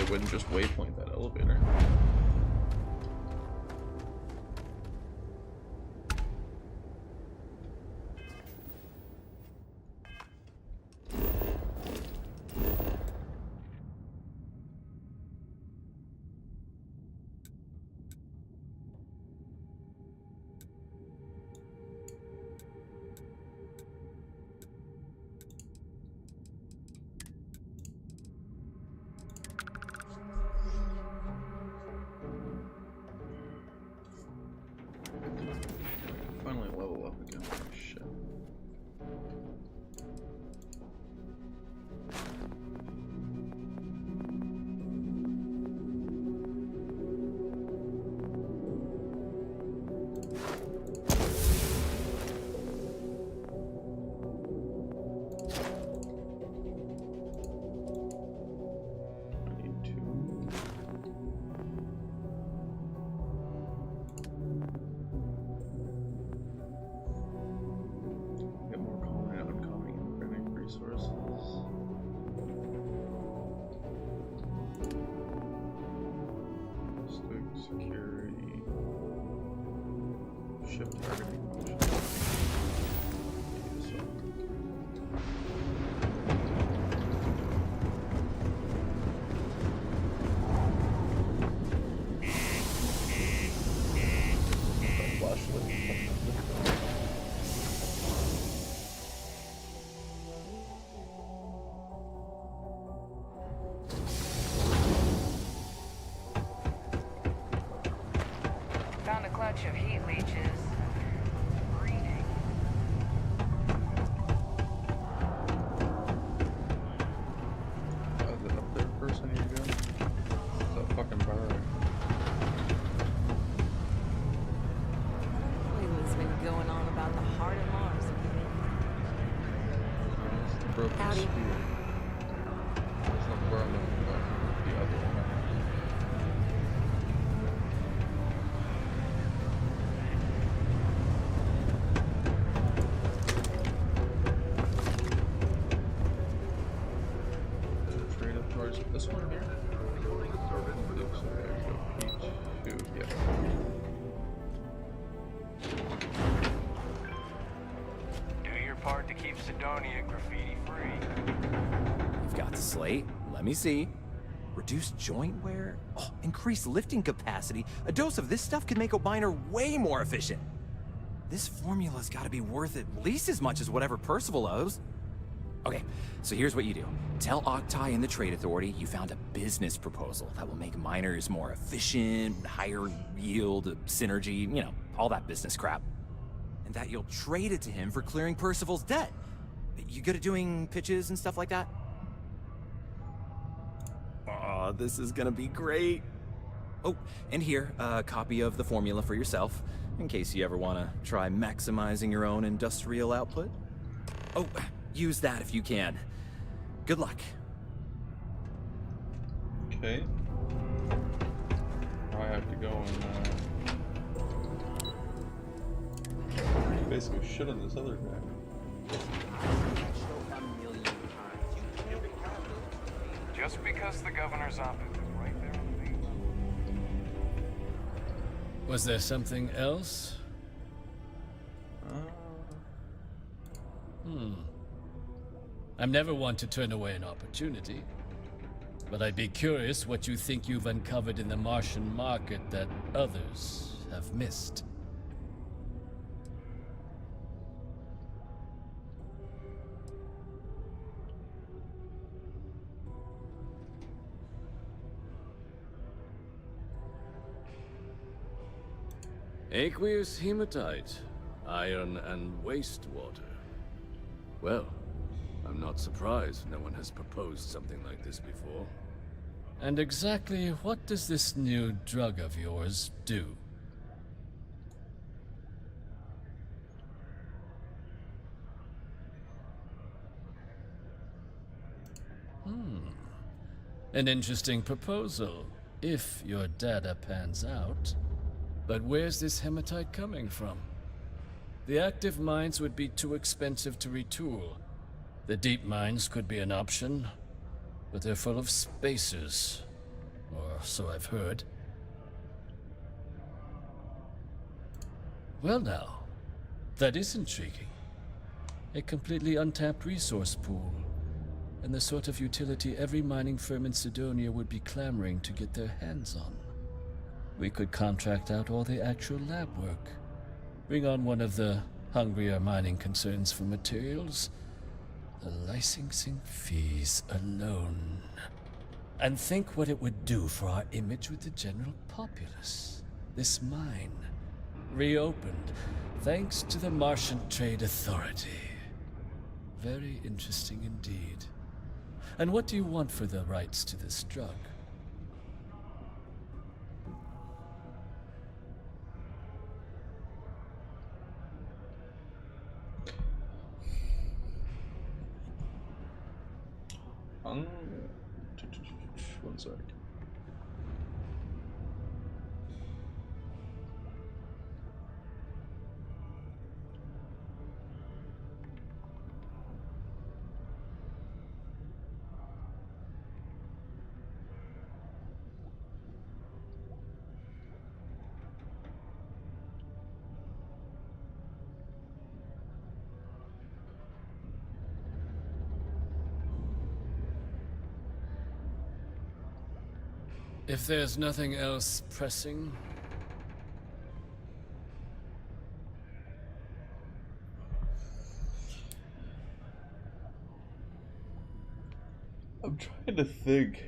they wouldn't just waypoint that elevator. Finally level up again. Oh, shit. Security. Ship targeting function. This one. Flashlight. Found a clutch of heat leeches. Breeding. Oh, is it up there first when you're going? It's that fucking bar. What's been going on about the heart of Mars? It's the broken Howdy. spear. It's not the bar I'm looking for. The other one. Straight up towards this one here. Looks like I go P2, yeah. Do your part to keep Sidonia graffiti free. You've got the slate. Let me see. Reduced joint wear? Oh, increased lifting capacity. A dose of this stuff could make a miner way more efficient. This formula's gotta be worth at least as much as whatever Percival owes. Okay, so here's what you do. Tell Octai and the Trade Authority you found a business proposal that will make miners more efficient, higher yield, synergy, you know, all that business crap. And that you'll trade it to him for clearing Percival's debt. You good at doing pitches and stuff like that? Oh, this is gonna be great. Oh, and here, a copy of the formula for yourself, in case you ever want to try maximizing your own industrial output. Oh, use that if you can. Good luck. Okay. Now I have to go and basically shit on this other guy. Just because the governor's office is right there on the beach. Was there something else? I'm never one to turn away an opportunity, but I'd be curious what you think you've uncovered in the Martian market that others have missed. Aqueous hematite, iron and wastewater. Well, I'm not surprised no one has proposed something like this before. And exactly what does this new drug of yours do? An interesting proposal, if your data pans out. But where's this hematite coming from? The active mines would be too expensive to retool. The deep mines could be an option, but they're full of spacers. or so I've heard. Well now, that is intriguing. A completely untapped resource pool, and the sort of utility every mining firm in Sidonia would be clamoring to get their hands on. We could contract out all the actual lab work, bring on one of the hungrier mining concerns for materials, the licensing fees alone. And think what it would do for our image with the general populace. This mine, reopened thanks to the Martian Trade Authority. Very interesting indeed. And what do you want for the rights to this drug? One sec. If there's nothing else pressing... I'm trying to think.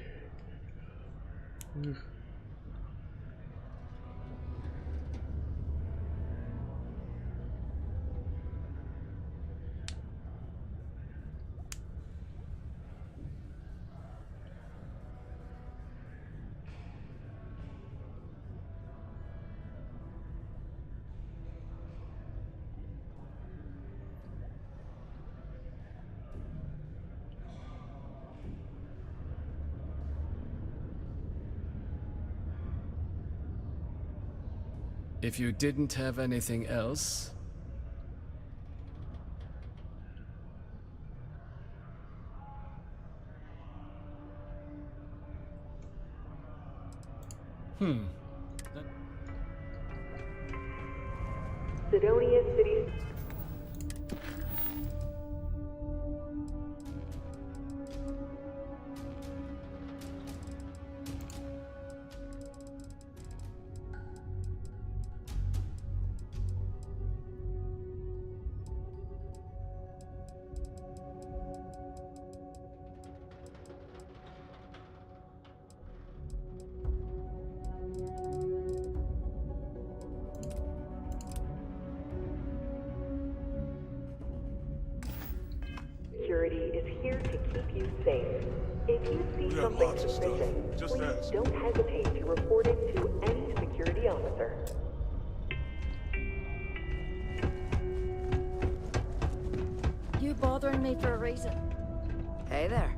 If you didn't have anything else... Sidonia City. Security is here to keep you safe. If you see something suspicious, please don't hesitate to report it to any security officer. You bothering me for a reason? Hey there.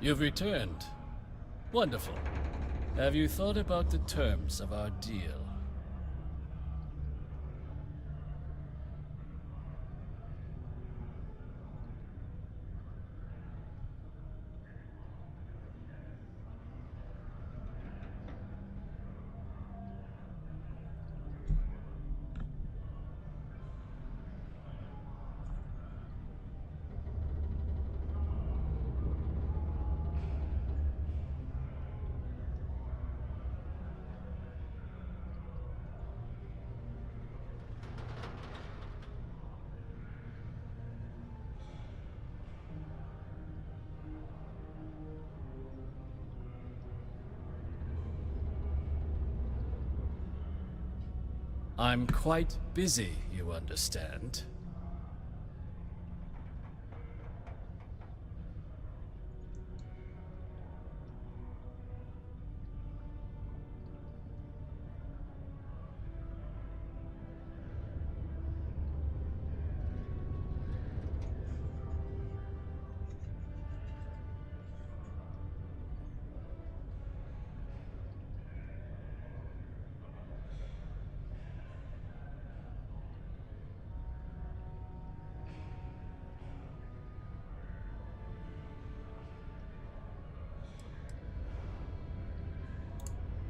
You've returned. Wonderful. Have you thought about the terms of our deal? I'm quite busy, you understand.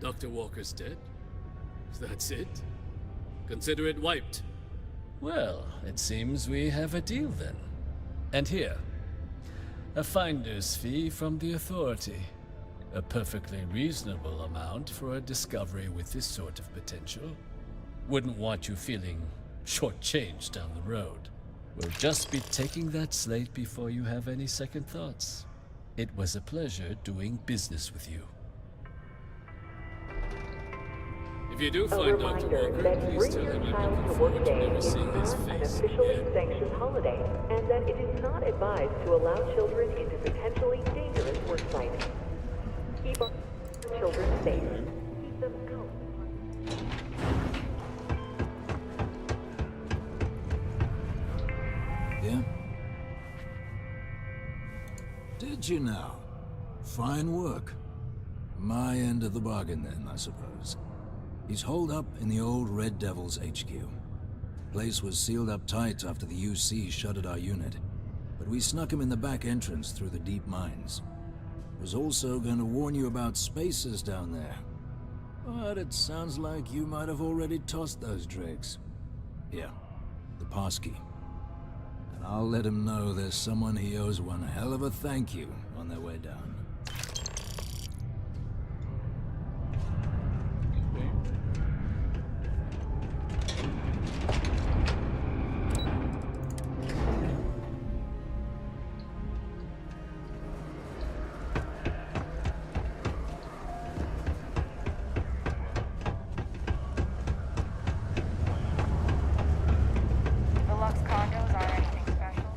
Dr. Walker's dead? That's it? Consider it wiped. Well, it seems we have a deal then. And here, a finder's fee from the Authority. A perfectly reasonable amount for a discovery with this sort of potential. Wouldn't want you feeling shortchanged down the road. We'll just be taking that slate before you have any second thoughts. It was a pleasure doing business with you. If you do find Dr. Walker, please tell him I'm looking forward to never seeing his face officially again. sanctioned holiday, and that it is not advised to allow children into potentially dangerous work sites. Keep our children safe. Keep them calm. Yeah? Did you now? Fine work. My end of the bargain then, I suppose. He's holed up in the old Red Devil's HQ. Place was sealed up tight after the UC shuttered our unit, but we snuck him in the back entrance through the deep mines. Was also going to warn you about spacers down there. But it sounds like you might have already tossed those dregs. Here, the passkey. And I'll let him know there's someone he owes one hell of a thank you on their way down. Deluxe condos aren't anything special.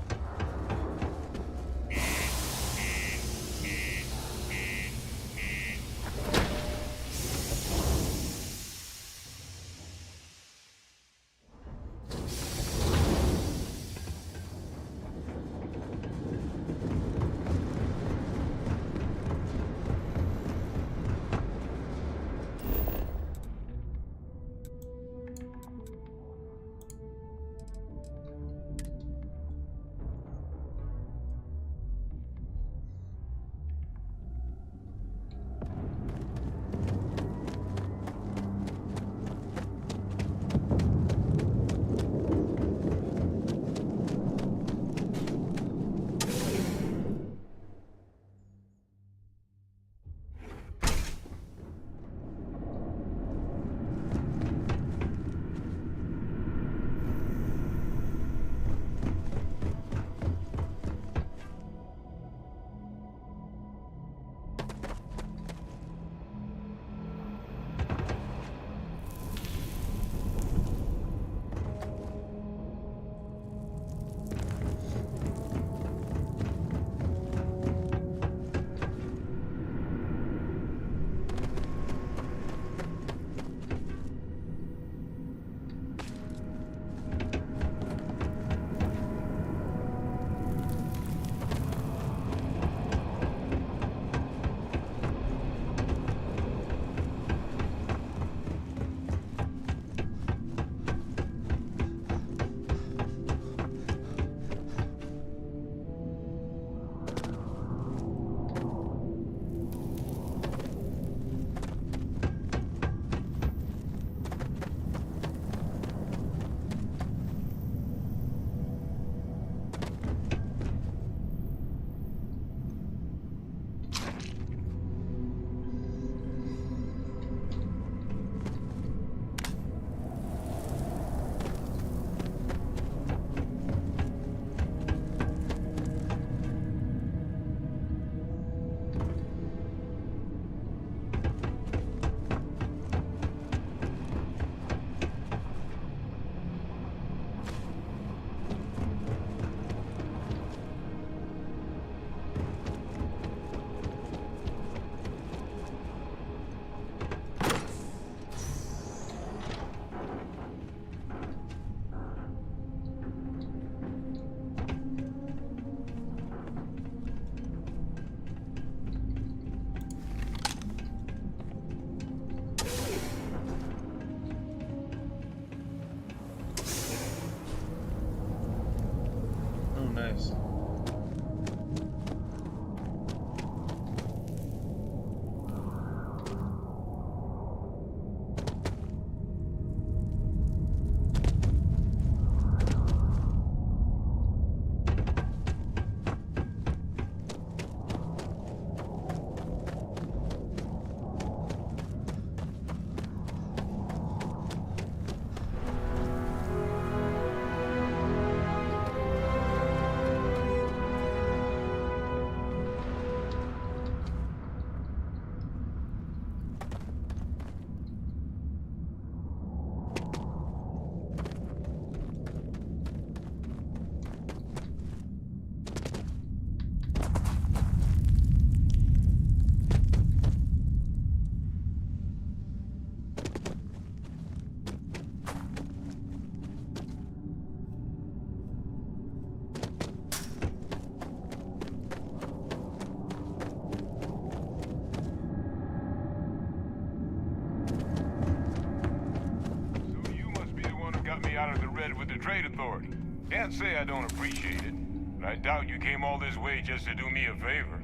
met with the Trade Authority. Can't say I don't appreciate it, but I doubt you came all this way just to do me a favor.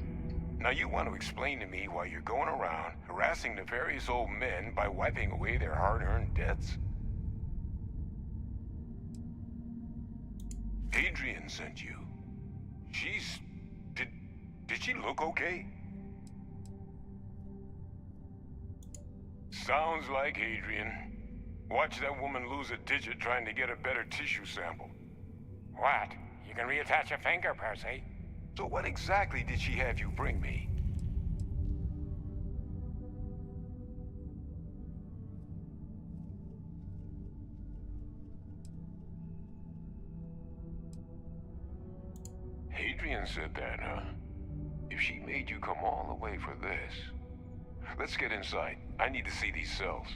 Now you want to explain to me why you're going around harassing nefarious old men by wiping away their hard-earned debts? Adrian sent you. Did she look okay? Sounds like Adrian. Watch that woman lose a digit trying to get a better tissue sample. What? You can reattach a finger, Percy. So what exactly did she have you bring me? Adrian said that, huh? If she made you come all the way for this... Let's get inside. I need to see these cells.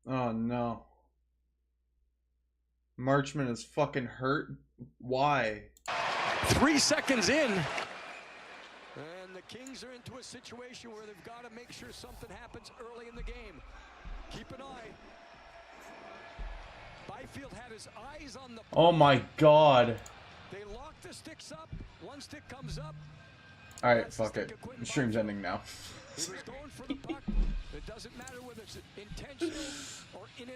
Oh no. Marchman is fucking hurt. Why? 3 seconds in. And the Kings are into a situation where they've got to make sure something happens early in the game. Keep an eye. Byfield had his eyes on the... Oh my god. They lock the sticks up. One stick comes up. Alright, fuck it. The stream's ending now. He was going for the puck. It doesn't matter whether it's intentional or inadvertent.